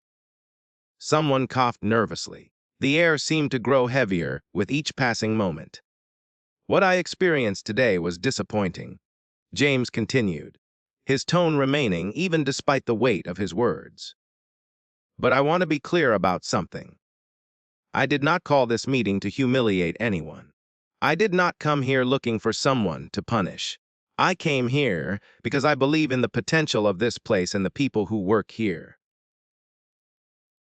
Someone coughed nervously. The air seemed to grow heavier with each passing moment. "What I experienced today was disappointing," James continued, his tone remaining even despite the weight of his words. "But I want to be clear about something. I did not call this meeting to humiliate anyone. I did not come here looking for someone to punish. I came here because I believe in the potential of this place and the people who work here."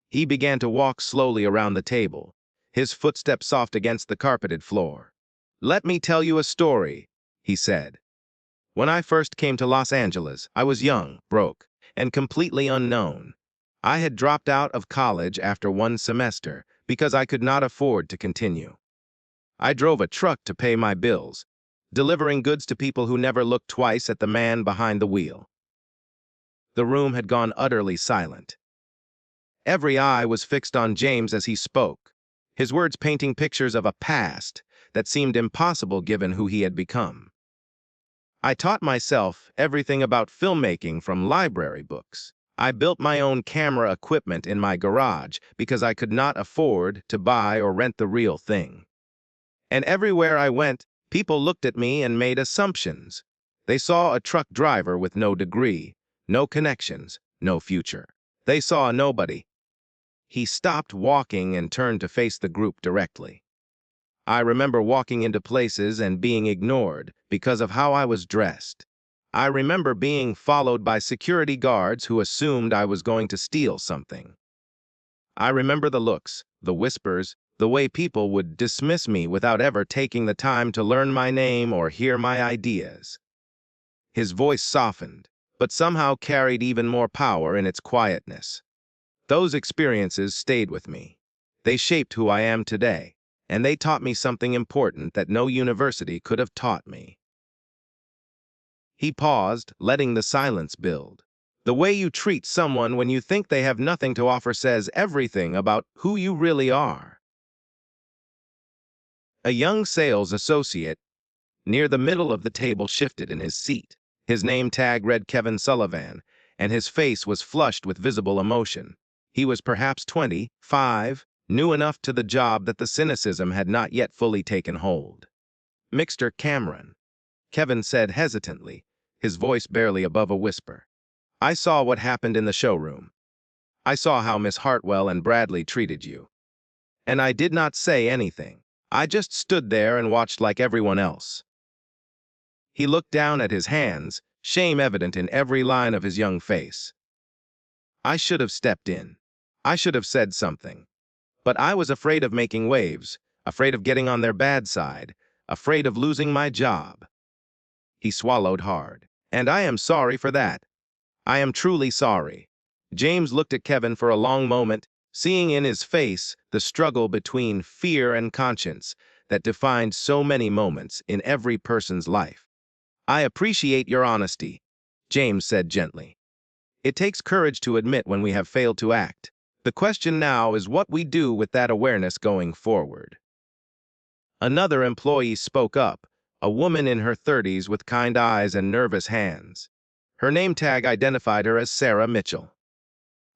He began to walk slowly around the table, his footsteps soft against the carpeted floor. "Let me tell you a story," he said. "When I first came to Los Angeles, I was young, broke, and completely unknown. I had dropped out of college after one semester because I could not afford to continue. I drove a truck to pay my bills, delivering goods to people who never looked twice at the man behind the wheel. The room had gone utterly silent. Every eye was fixed on James as he spoke, his words painting pictures of a past that seemed impossible given who he had become. I taught myself everything about filmmaking from library books. I built my own camera equipment in my garage because I could not afford to buy or rent the real thing. And everywhere I went, people looked at me and made assumptions. They saw a truck driver with no degree, no connections, no future. They saw a nobody. He stopped walking and turned to face the group directly. I remember walking into places and being ignored because of how I was dressed. I remember being followed by security guards who assumed I was going to steal something. I remember the looks, the whispers, the way people would dismiss me without ever taking the time to learn my name or hear my ideas. His voice softened, but somehow carried even more power in its quietness. Those experiences stayed with me. They shaped who I am today, and they taught me something important that no university could have taught me. He paused, letting the silence build. The way you treat someone when you think they have nothing to offer says everything about who you really are. A young sales associate near the middle of the table shifted in his seat. His name tag read Kevin Sullivan, and his face was flushed with visible emotion. He was perhaps 25, new enough to the job that the cynicism had not yet fully taken hold. Mr. Cameron, Kevin said hesitantly, his voice barely above a whisper. I saw what happened in the showroom. I saw how Miss Hartwell and Bradley treated you. And I did not say anything. I just stood there and watched like everyone else. He looked down at his hands, shame evident in every line of his young face. I should have stepped in. I should have said something. But I was afraid of making waves, afraid of getting on their bad side, afraid of losing my job. He swallowed hard. And I am sorry for that. I am truly sorry. James looked at Kevin for a long moment, seeing in his face the struggle between fear and conscience that defined so many moments in every person's life. I appreciate your honesty, James said gently. It takes courage to admit when we have failed to act. The question now is what we do with that awareness going forward. Another employee spoke up, a woman in her 30s with kind eyes and nervous hands. Her name tag identified her as Sarah Mitchell.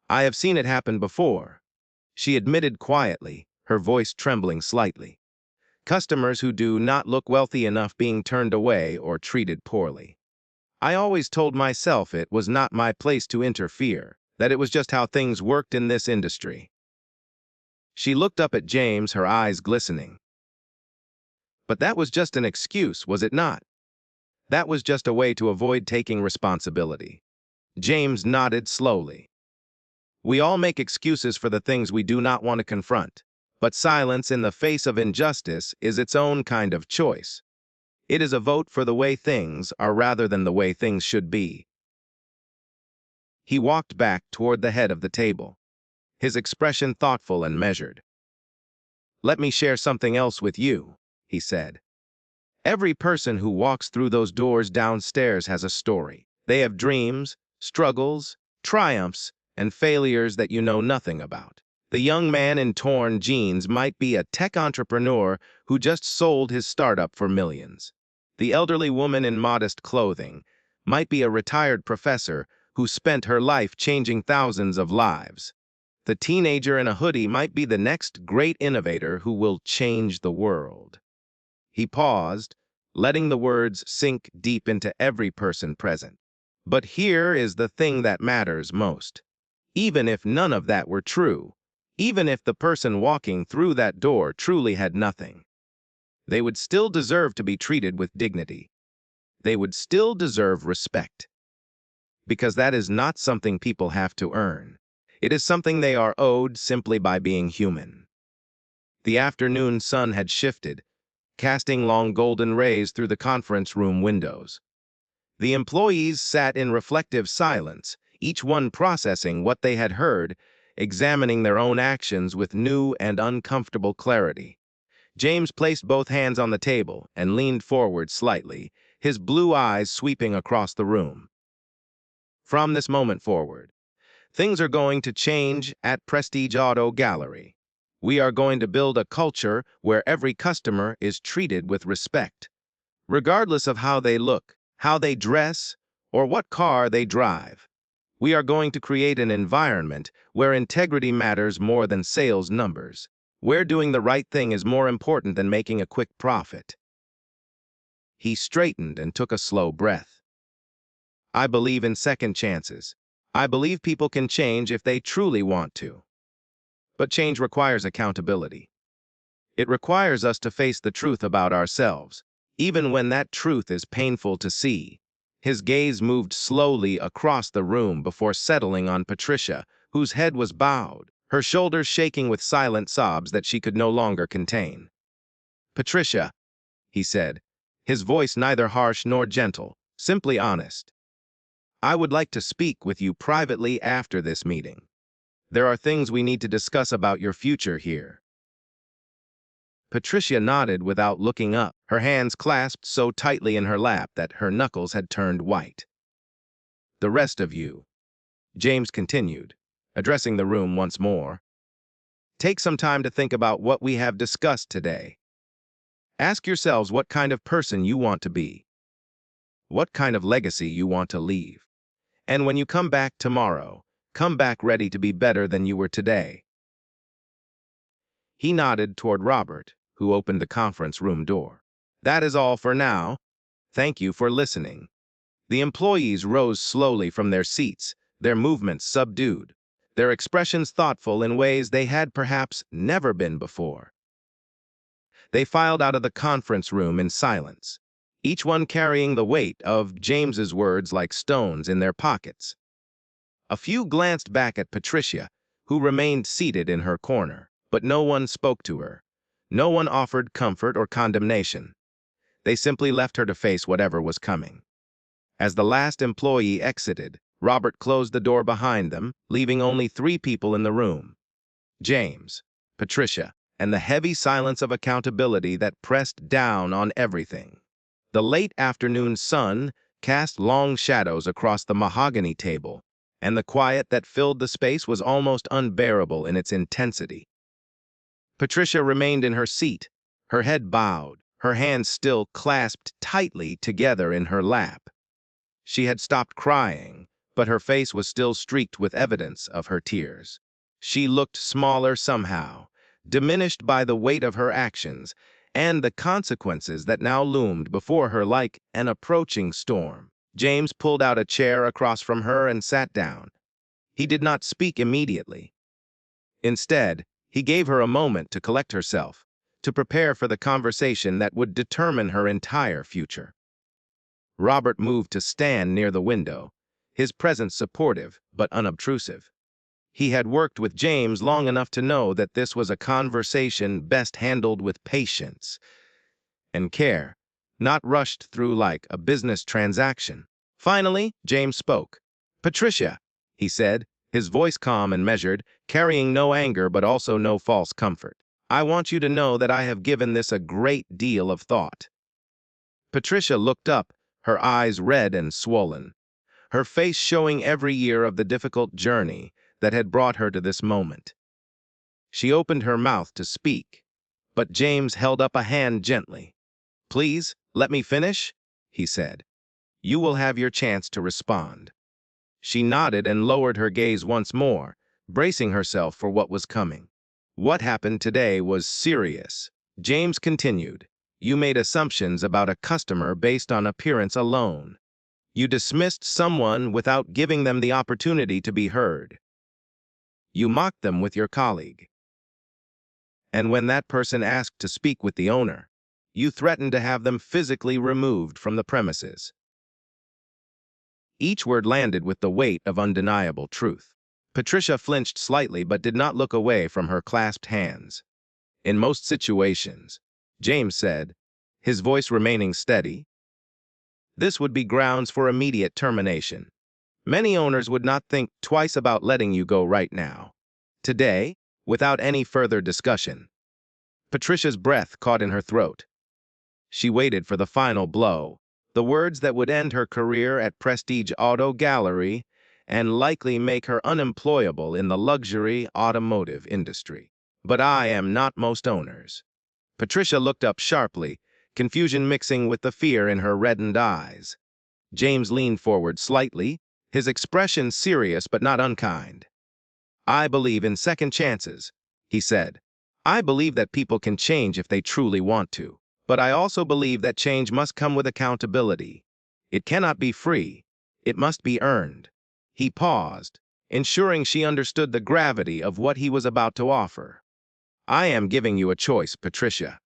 I have seen it happen before, she admitted quietly, her voice trembling slightly. Customers who do not look wealthy enough being turned away or treated poorly. I always told myself it was not my place to interfere, that it was just how things worked in this industry. She looked up at James, her eyes glistening. But that was just an excuse, was it not? That was just a way to avoid taking responsibility. James nodded slowly. We all make excuses for the things we do not want to confront, but silence in the face of injustice is its own kind of choice. It is a vote for the way things are rather than the way things should be. He walked back toward the head of the table, his expression thoughtful and measured. Let me share something else with you, he said. Every person who walks through those doors downstairs has a story. They have dreams, struggles, triumphs, and failures that you know nothing about. The young man in torn jeans might be a tech entrepreneur who just sold his startup for millions. The elderly woman in modest clothing might be a retired professor who spent her life changing thousands of lives. The teenager in a hoodie might be the next great innovator who will change the world. He paused, letting the words sink deep into every person present. But here is the thing that matters most. Even if none of that were true, even if the person walking through that door truly had nothing, they would still deserve to be treated with dignity. They would still deserve respect. Because that is not something people have to earn. It is something they are owed simply by being human. The afternoon sun had shifted, casting long golden rays through the conference room windows. The employees sat in reflective silence, each one processing what they had heard, examining their own actions with new and uncomfortable clarity. James placed both hands on the table and leaned forward slightly, his blue eyes sweeping across the room. From this moment forward, things are going to change at Prestige Auto Gallery. We are going to build a culture where every customer is treated with respect, regardless of how they look, how they dress, or what car they drive. We are going to create an environment where integrity matters more than sales numbers, where doing the right thing is more important than making a quick profit. He straightened and took a slow breath. I believe in second chances. I believe people can change if they truly want to. But change requires accountability. It requires us to face the truth about ourselves, even when that truth is painful to see. His gaze moved slowly across the room before settling on Patricia, whose head was bowed, her shoulders shaking with silent sobs that she could no longer contain. Patricia, he said, his voice neither harsh nor gentle, simply honest. I would like to speak with you privately after this meeting. There are things we need to discuss about your future here. Patricia nodded without looking up, her hands clasped so tightly in her lap that her knuckles had turned white. The rest of you, James continued, addressing the room once more, take some time to think about what we have discussed today. Ask yourselves what kind of person you want to be, what kind of legacy you want to leave. And when you come back tomorrow, come back ready to be better than you were today. He nodded toward Robert, who opened the conference room door. That is all for now. Thank you for listening. The employees rose slowly from their seats, their movements subdued, their expressions thoughtful in ways they had perhaps never been before. They filed out of the conference room in silence, each one carrying the weight of James's words like stones in their pockets. A few glanced back at Patricia, who remained seated in her corner, but no one spoke to her. No one offered comfort or condemnation. They simply left her to face whatever was coming. As the last employee exited, Robert closed the door behind them, leaving only 3 people in the room: James, Patricia, and the heavy silence of accountability that pressed down on everything. The late afternoon sun cast long shadows across the mahogany table, and the quiet that filled the space was almost unbearable in its intensity. Patricia remained in her seat, her head bowed, her hands still clasped tightly together in her lap. She had stopped crying, but her face was still streaked with evidence of her tears. She looked smaller somehow, diminished by the weight of her actions and the consequences that now loomed before her like an approaching storm. James pulled out a chair across from her and sat down. He did not speak immediately. Instead, he gave her a moment to collect herself, to prepare for the conversation that would determine her entire future. Robert moved to stand near the window, his presence supportive but unobtrusive. He had worked with James long enough to know that this was a conversation best handled with patience and care, not rushed through like a business transaction. Finally, James spoke. Patricia, he said, his voice calm and measured, carrying no anger but also no false comfort. I want you to know that I have given this a great deal of thought. Patricia looked up, her eyes red and swollen, her face showing every year of the difficult journey that had brought her to this moment. She opened her mouth to speak, but James held up a hand gently. Please, let me finish, he said. You will have your chance to respond. She nodded and lowered her gaze once more, bracing herself for what was coming. What happened today was serious. James continued. You made assumptions about a customer based on appearance alone. You dismissed someone without giving them the opportunity to be heard. You mocked them with your colleague. And when that person asked to speak with the owner, you threatened to have them physically removed from the premises. Each word landed with the weight of undeniable truth. Patricia flinched slightly but did not look away from her clasped hands. In most situations, James said, his voice remaining steady, this would be grounds for immediate termination. Many owners would not think twice about letting you go right now. Today, without any further discussion, Patricia's breath caught in her throat. She waited for the final blow, the words that would end her career at Prestige Auto Gallery and likely make her unemployable in the luxury automotive industry. But I am not most owners. Patricia looked up sharply, confusion mixing with the fear in her reddened eyes. James leaned forward slightly, his expression serious but not unkind. I believe in second chances, he said. I believe that people can change if they truly want to. But I also believe that change must come with accountability. It cannot be free. It must be earned. He paused, ensuring she understood the gravity of what he was about to offer. I am giving you a choice, Patricia.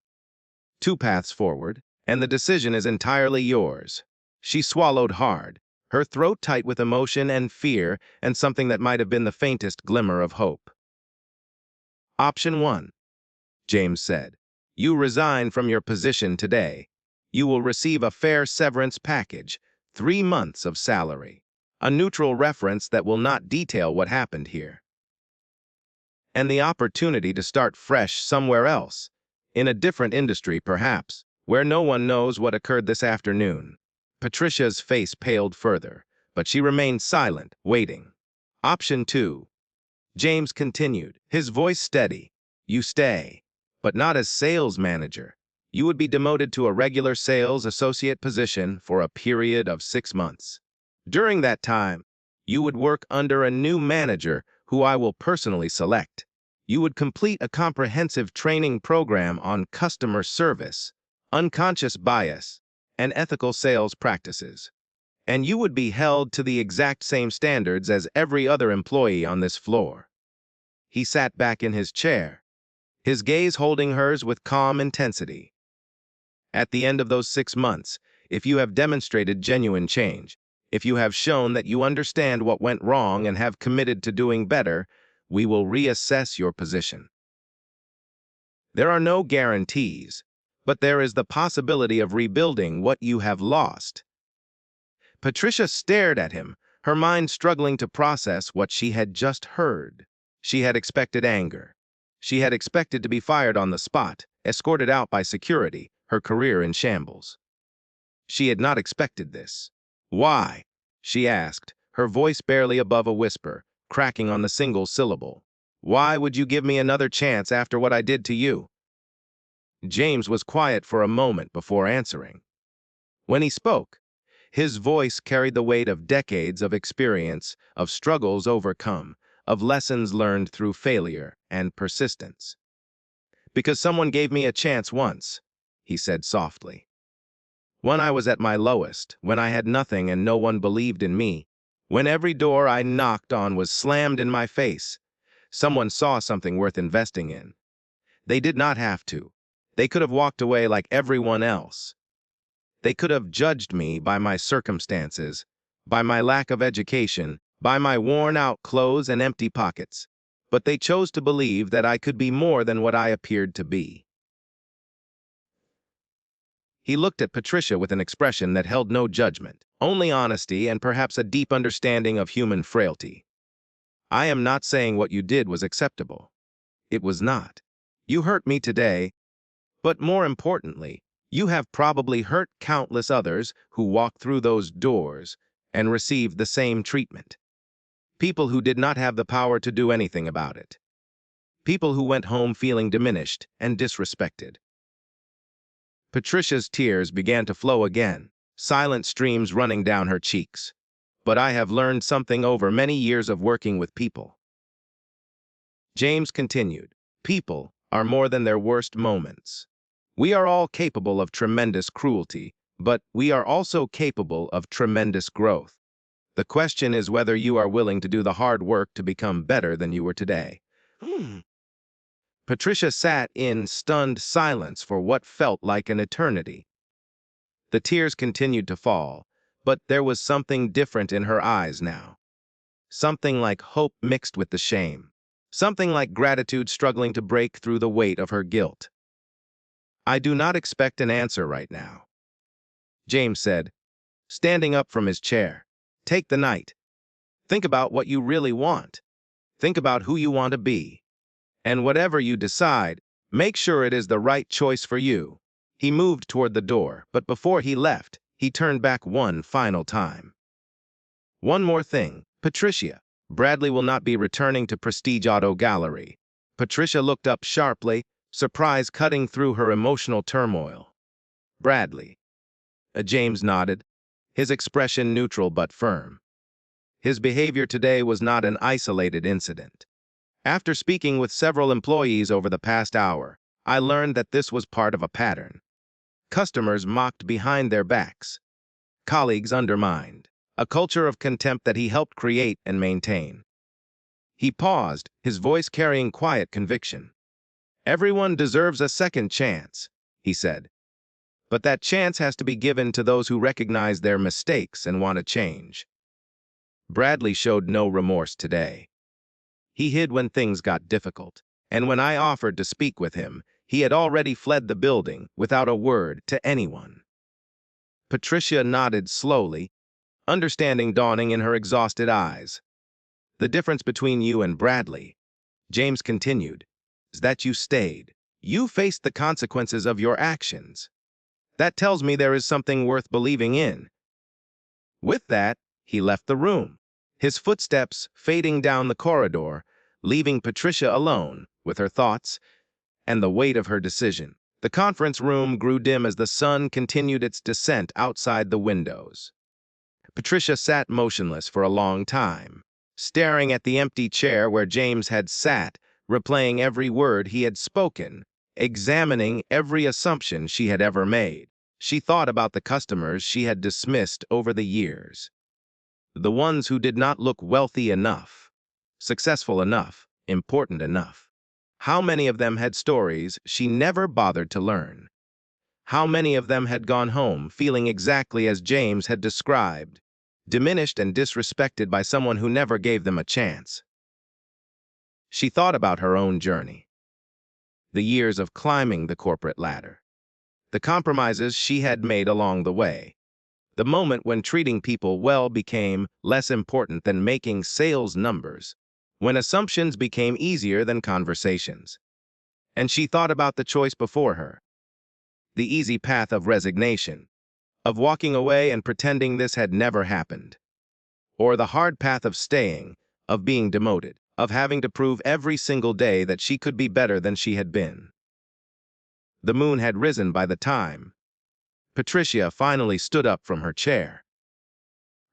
Two paths forward, and the decision is entirely yours. She swallowed hard, her throat tight with emotion and fear and something that might have been the faintest glimmer of hope. Option 1, James said. You resign from your position today. You will receive a fair severance package, 3 months of salary, a neutral reference that will not detail what happened here, and the opportunity to start fresh somewhere else, in a different industry perhaps, where no one knows what occurred this afternoon. Patricia's face paled further, but she remained silent, waiting. Option 2, James continued, his voice steady. You stay, but not as sales manager. You would be demoted to a regular sales associate position for a period of 6 months. During that time, you would work under a new manager who I will personally select. You would complete a comprehensive training program on customer service, unconscious bias, and ethical sales practices. And you would be held to the exact same standards as every other employee on this floor. He sat back in his chair, his gaze holding hers with calm intensity. At the end of those 6 months, if you have demonstrated genuine change, if you have shown that you understand what went wrong and have committed to doing better, we will reassess your position. There are no guarantees, but there is the possibility of rebuilding what you have lost. Patricia stared at him, her mind struggling to process what she had just heard. She had expected anger. She had expected to be fired on the spot, escorted out by security, her career in shambles. She had not expected this. Why? She asked, her voice barely above a whisper, cracking on the single syllable. Why would you give me another chance after what I did to you? James was quiet for a moment before answering. When he spoke, his voice carried the weight of decades of experience, of struggles overcome, of lessons learned through failure and persistence. Because someone gave me a chance once, he said softly. When I was at my lowest, when I had nothing and no one believed in me, when every door I knocked on was slammed in my face, someone saw something worth investing in. They did not have to. They could have walked away like everyone else. They could have judged me by my circumstances, by my lack of education, by my worn-out clothes and empty pockets. But they chose to believe that I could be more than what I appeared to be. He looked at Patricia with an expression that held no judgment, only honesty and perhaps a deep understanding of human frailty. I am not saying what you did was acceptable. It was not. You hurt me today, but more importantly, you have probably hurt countless others who walked through those doors and received the same treatment. People who did not have the power to do anything about it. People who went home feeling diminished and disrespected. Patricia's tears began to flow again, silent streams running down her cheeks. But I have learned something over many years of working with people. James continued, people are more than their worst moments. We are all capable of tremendous cruelty, but we are also capable of tremendous growth. The question is whether you are willing to do the hard work to become better than you were today. Patricia sat in stunned silence for what felt like an eternity. The tears continued to fall, but there was something different in her eyes now. Something like hope mixed with the shame. Something like gratitude struggling to break through the weight of her guilt. I do not expect an answer right now, James said, standing up from his chair. Take the night. Think about what you really want. Think about who you want to be. And whatever you decide, make sure it is the right choice for you. He moved toward the door, but before he left, he turned back one final time. One more thing, Patricia. Bradley will not be returning to Prestige Auto Gallery. Patricia looked up sharply, surprise cutting through her emotional turmoil. Bradley. James nodded, his expression neutral but firm. His behavior today was not an isolated incident. After speaking with several employees over the past hour, I learned that this was part of a pattern. Customers mocked behind their backs. Colleagues undermined. A culture of contempt that he helped create and maintain. He paused, his voice carrying quiet conviction. Everyone deserves a second chance, he said. But that chance has to be given to those who recognize their mistakes and want to change. Bradley showed no remorse today. He hid when things got difficult, and when I offered to speak with him, he had already fled the building without a word to anyone. Patricia nodded slowly, understanding dawning in her exhausted eyes. The difference between you and Bradley, James continued, is that you stayed. You faced the consequences of your actions. That tells me there is something worth believing in. With that, he left the room, his footsteps fading down the corridor, leaving Patricia alone with her thoughts and the weight of her decision. The conference room grew dim as the sun continued its descent outside the windows. Patricia sat motionless for a long time, staring at the empty chair where James had sat, replaying every word he had spoken, examining every assumption she had ever made. She thought about the customers she had dismissed over the years. The ones who did not look wealthy enough, successful enough, important enough. How many of them had stories she never bothered to learn? How many of them had gone home feeling exactly as James had described, diminished and disrespected by someone who never gave them a chance? She thought about her own journey, the years of climbing the corporate ladder, the compromises she had made along the way, the moment when treating people well became less important than making sales numbers, when assumptions became easier than conversations. And she thought about the choice before her, the easy path of resignation, of walking away and pretending this had never happened, or the hard path of staying, of being demoted, of having to prove every single day that she could be better than she had been. The moon had risen by the time Patricia finally stood up from her chair.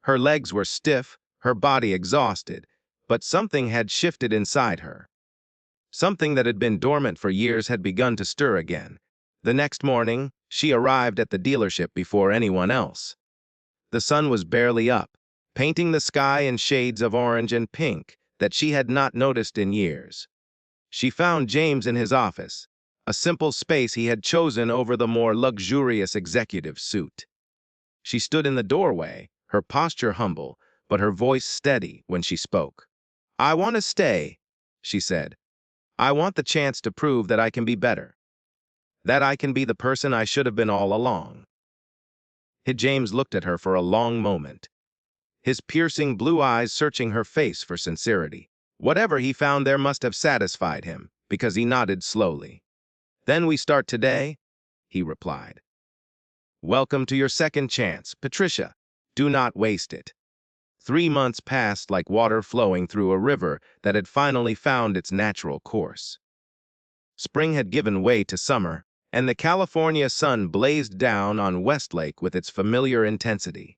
Her legs were stiff, her body exhausted, but something had shifted inside her. Something that had been dormant for years had begun to stir again. The next morning, she arrived at the dealership before anyone else. The sun was barely up, painting the sky in shades of orange and pink that she had not noticed in years. She found James in his office, a simple space he had chosen over the more luxurious executive suite. She stood in the doorway, her posture humble, but her voice steady when she spoke. "I want to stay," she said. "I want the chance to prove that I can be better, that I can be the person I should have been all along." James looked at her for a long moment, his piercing blue eyes searching her face for sincerity. Whatever he found there must have satisfied him, because he nodded slowly. "Then we start today," he replied. "Welcome to your second chance, Patricia. Do not waste it." 3 months passed like water flowing through a river that had finally found its natural course. Spring had given way to summer, and the California sun blazed down on Westlake with its familiar intensity.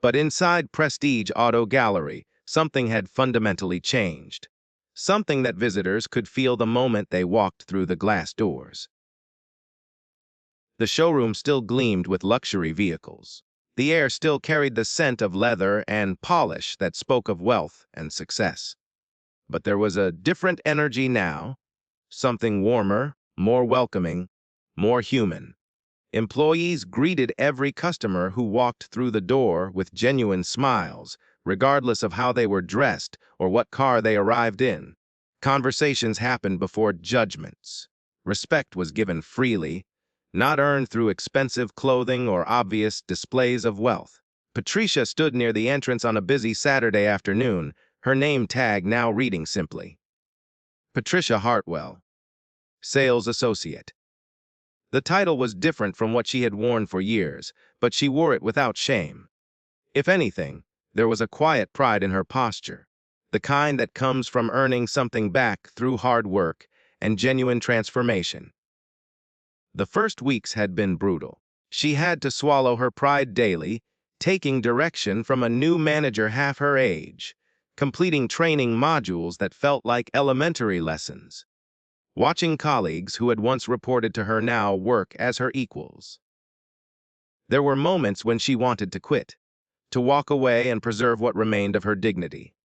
But inside Prestige Auto Gallery, something had fundamentally changed. Something that visitors could feel the moment they walked through the glass doors. The showroom still gleamed with luxury vehicles. The air still carried the scent of leather and polish that spoke of wealth and success. But there was a different energy now, something warmer, more welcoming, more human. Employees greeted every customer who walked through the door with genuine smiles, regardless of how they were dressed or what car they arrived in. Conversations happened before judgments. Respect was given freely, not earned through expensive clothing or obvious displays of wealth. Patricia stood near the entrance on a busy Saturday afternoon, her name tag now reading simply, Patricia Hartwell, Sales Associate. The title was different from what she had worn for years, but she wore it without shame. If anything, there was a quiet pride in her posture, the kind that comes from earning something back through hard work and genuine transformation. The first weeks had been brutal. She had to swallow her pride daily, taking direction from a new manager half her age, completing training modules that felt like elementary lessons, watching colleagues who had once reported to her now work as her equals. There were moments when she wanted to quit, to walk away and preserve what remained of her dignity.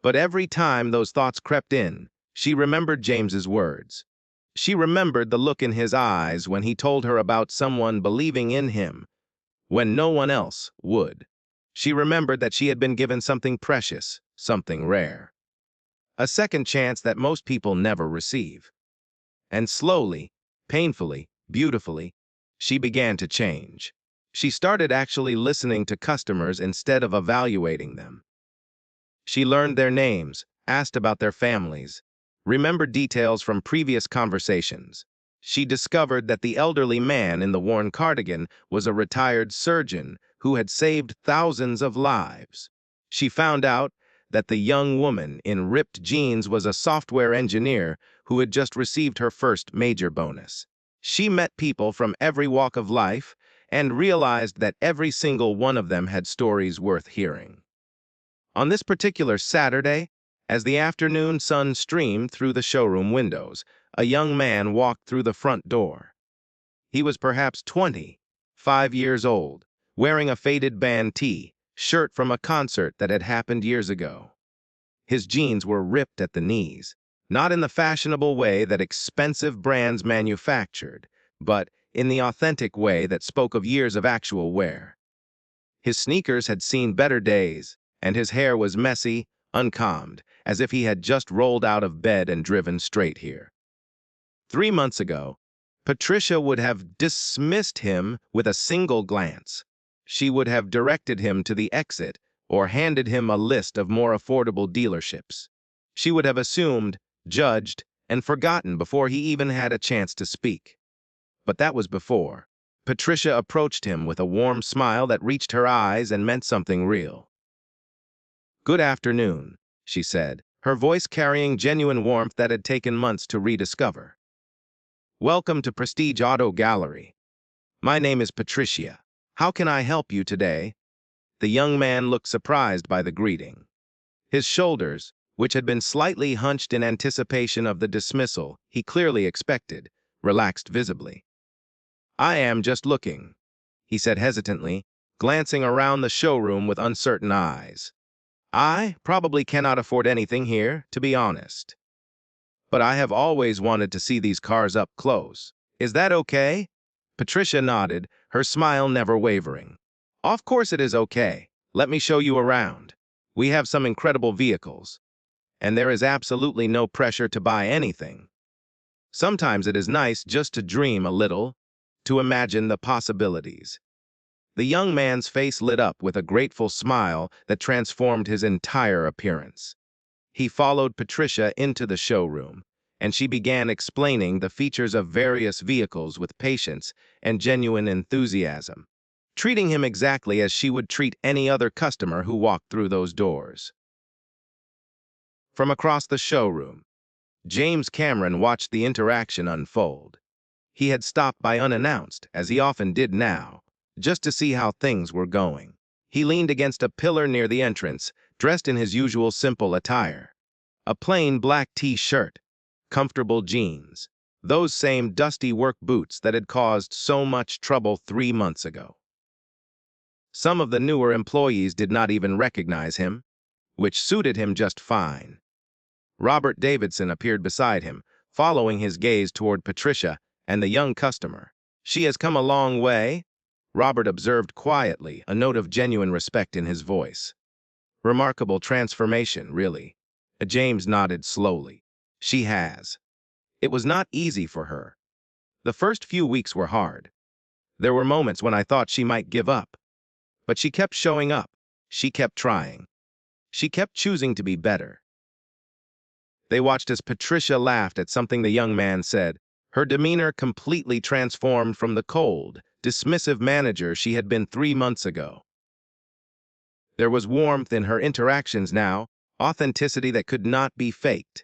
But every time those thoughts crept in, she remembered James's words. She remembered the look in his eyes when he told her about someone believing in him when no one else would. She remembered that she had been given something precious, something rare. A second chance that most people never receive. And slowly, painfully, beautifully, she began to change. She started actually listening to customers instead of evaluating them. She learned their names, asked about their families, remembered details from previous conversations. She discovered that the elderly man in the worn cardigan was a retired surgeon who had saved thousands of lives. She found out that the young woman in ripped jeans was a software engineer who had just received her first major bonus. She met people from every walk of life and realized that every single one of them had stories worth hearing. On this particular Saturday, as the afternoon sun streamed through the showroom windows, a young man walked through the front door. He was perhaps 25 years old, wearing a faded band shirt from a concert that had happened years ago. His jeans were ripped at the knees, not in the fashionable way that expensive brands manufactured, but in the authentic way that spoke of years of actual wear. His sneakers had seen better days, and his hair was messy, uncombed, as if he had just rolled out of bed and driven straight here. 3 months ago, Patricia would have dismissed him with a single glance. She would have directed him to the exit or handed him a list of more affordable dealerships. She would have assumed, judged, and forgotten before he even had a chance to speak. But that was before. Patricia approached him with a warm smile that reached her eyes and meant something real. "Good afternoon," she said, her voice carrying genuine warmth that had taken months to rediscover. "Welcome to Prestige Auto Gallery. My name is Patricia. How can I help you today?" The young man looked surprised by the greeting. His shoulders, which had been slightly hunched in anticipation of the dismissal he clearly expected, relaxed visibly. "I am just looking," he said hesitantly, glancing around the showroom with uncertain eyes. "I probably cannot afford anything here, to be honest. But I have always wanted to see these cars up close. Is that okay?" Patricia nodded, her smile never wavering. "Of course it is okay. Let me show you around. We have some incredible vehicles, and there is absolutely no pressure to buy anything. Sometimes it is nice just to dream a little, to imagine the possibilities." The young man's face lit up with a grateful smile that transformed his entire appearance. He followed Patricia into the showroom, and she began explaining the features of various vehicles with patience and genuine enthusiasm, treating him exactly as she would treat any other customer who walked through those doors. From across the showroom, James Cameron watched the interaction unfold. He had stopped by unannounced, as he often did now, just to see how things were going. He leaned against a pillar near the entrance, dressed in his usual simple attire. A plain black t-shirt, comfortable jeans, those same dusty work boots that had caused so much trouble 3 months ago. Some of the newer employees did not even recognize him, which suited him just fine. Robert Davidson appeared beside him, following his gaze toward Patricia and the young customer. "She has come a long way," Robert observed quietly, a note of genuine respect in his voice. "Remarkable transformation, really." James nodded slowly. "She has. It was not easy for her. The first few weeks were hard. There were moments when I thought she might give up. But she kept showing up. She kept trying. She kept choosing to be better. They watched as Patricia laughed at something the young man said. Her demeanor completely transformed from the cold, dismissive manager she had been 3 months ago. There was warmth in her interactions now, authenticity that could not be faked.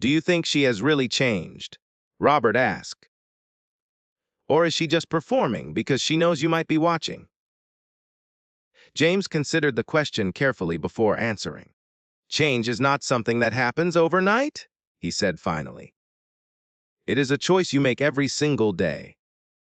"Do you think she has really changed?" Robert asked. "Or is she just performing because she knows you might be watching?" James considered the question carefully before answering. "Change is not something that happens overnight," he said finally. "It is a choice you make every single day.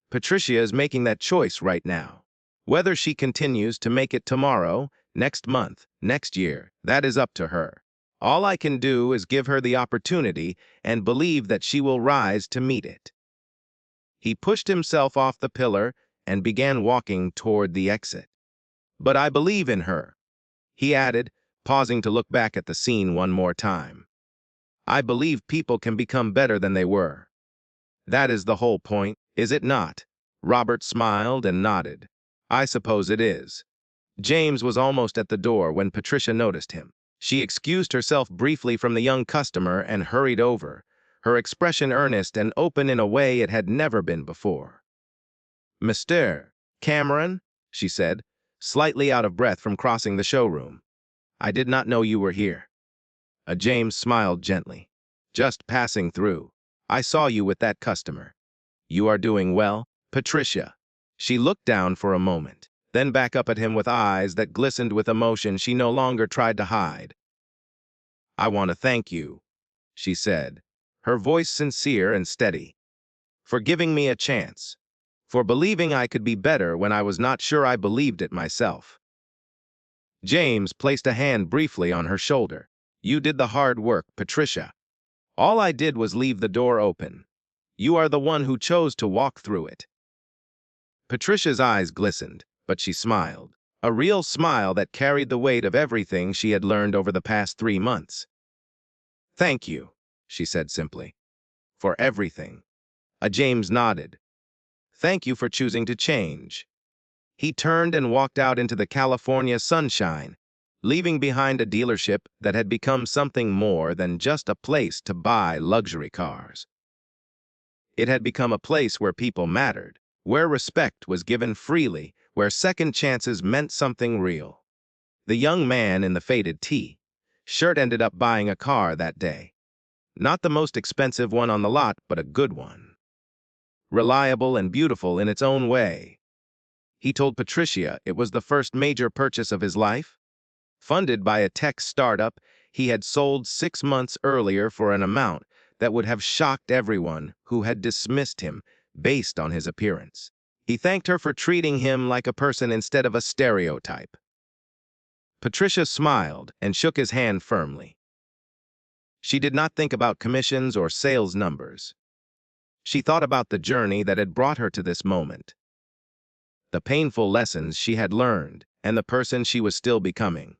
Patricia is making that choice right now. Whether she continues to make it tomorrow, next month, next year, that is up to her. All I can do is give her the opportunity and believe that she will rise to meet it." He pushed himself off the pillar and began walking toward the exit. "But I believe in her," he added, pausing to look back at the scene one more time. "I believe people can become better than they were. That is the whole point, is it not?" Robert smiled and nodded. "I suppose it is." James was almost at the door when Patricia noticed him. She excused herself briefly from the young customer and hurried over, her expression earnest and open in a way it had never been before. "Mr. Cameron," she said, slightly out of breath from crossing the showroom. "I did not know you were here." James smiled gently. "Just passing through. I saw you with that customer. You are doing well, Patricia." She looked down for a moment, then back up at him with eyes that glistened with emotion she no longer tried to hide. "I want to thank you," she said, her voice sincere and steady, "for giving me a chance, for believing I could be better when I was not sure I believed it myself." James placed a hand briefly on her shoulder. "You did the hard work, Patricia. All I did was leave the door open. You are the one who chose to walk through it." Patricia's eyes glistened, but she smiled, a real smile that carried the weight of everything she had learned over the past 3 months. "Thank you," she said simply, "for everything." James nodded. "Thank you for choosing to change." He turned and walked out into the California sunshine, leaving behind a dealership that had become something more than just a place to buy luxury cars. It had become a place where people mattered, where respect was given freely, where second chances meant something real. The young man in the faded T-shirt ended up buying a car that day. Not the most expensive one on the lot, but a good one. Reliable and beautiful in its own way. He told Patricia it was the first major purchase of his life. Funded by a tech startup he had sold 6 months earlier for an amount that would have shocked everyone who had dismissed him based on his appearance. He thanked her for treating him like a person instead of a stereotype. Patricia smiled and shook his hand firmly. She did not think about commissions or sales numbers. She thought about the journey that had brought her to this moment, the painful lessons she had learned, and the person she was still becoming.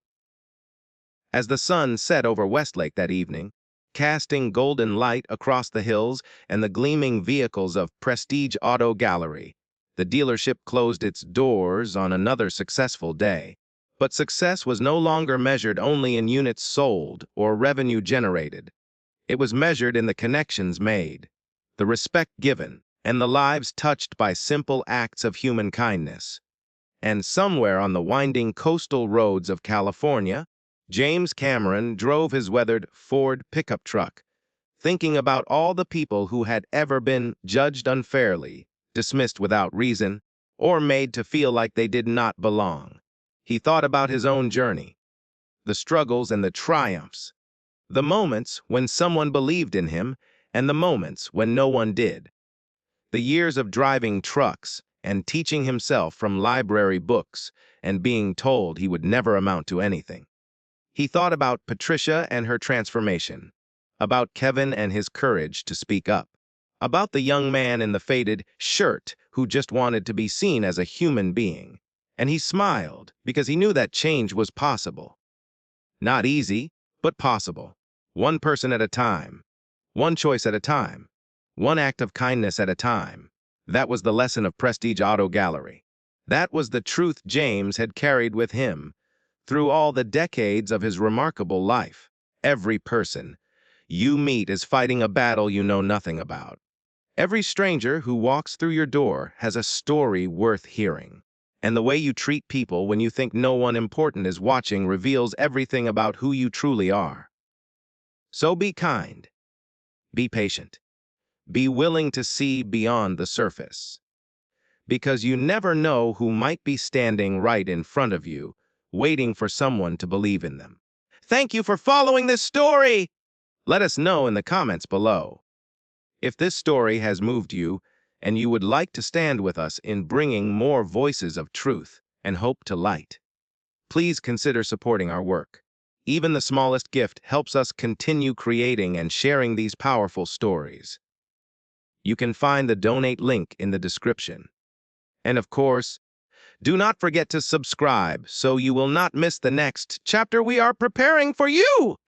As the sun set over Westlake that evening, casting golden light across the hills and the gleaming vehicles of Prestige Auto Gallery, the dealership closed its doors on another successful day. But success was no longer measured only in units sold or revenue generated. It was measured in the connections made, the respect given, and the lives touched by simple acts of human kindness. And somewhere on the winding coastal roads of California, James Cameron drove his weathered Ford pickup truck, thinking about all the people who had ever been judged unfairly, dismissed without reason, or made to feel like they did not belong. He thought about his own journey, the struggles and the triumphs, the moments when someone believed in him, and the moments when no one did. The years of driving trucks and teaching himself from library books and being told he would never amount to anything. He thought about Patricia and her transformation, about Kevin and his courage to speak up, about the young man in the faded shirt who just wanted to be seen as a human being. And he smiled because he knew that change was possible. Not easy, but possible. One person at a time. One choice at a time. One act of kindness at a time. That was the lesson of Prestige Auto Gallery. That was the truth James had carried with him through all the decades of his remarkable life. Every person you meet is fighting a battle you know nothing about. Every stranger who walks through your door has a story worth hearing. And the way you treat people when you think no one important is watching reveals everything about who you truly are. So be kind, be patient, be willing to see beyond the surface. Because you never know who might be standing right in front of you, waiting for someone to believe in them. Thank you for following this story! Let us know in the comments below if this story has moved you and you would like to stand with us in bringing more voices of truth and hope to light. Please consider supporting our work. Even the smallest gift helps us continue creating and sharing these powerful stories. You can find the donate link in the description. And of course, do not forget to subscribe so you will not miss the next chapter we are preparing for you.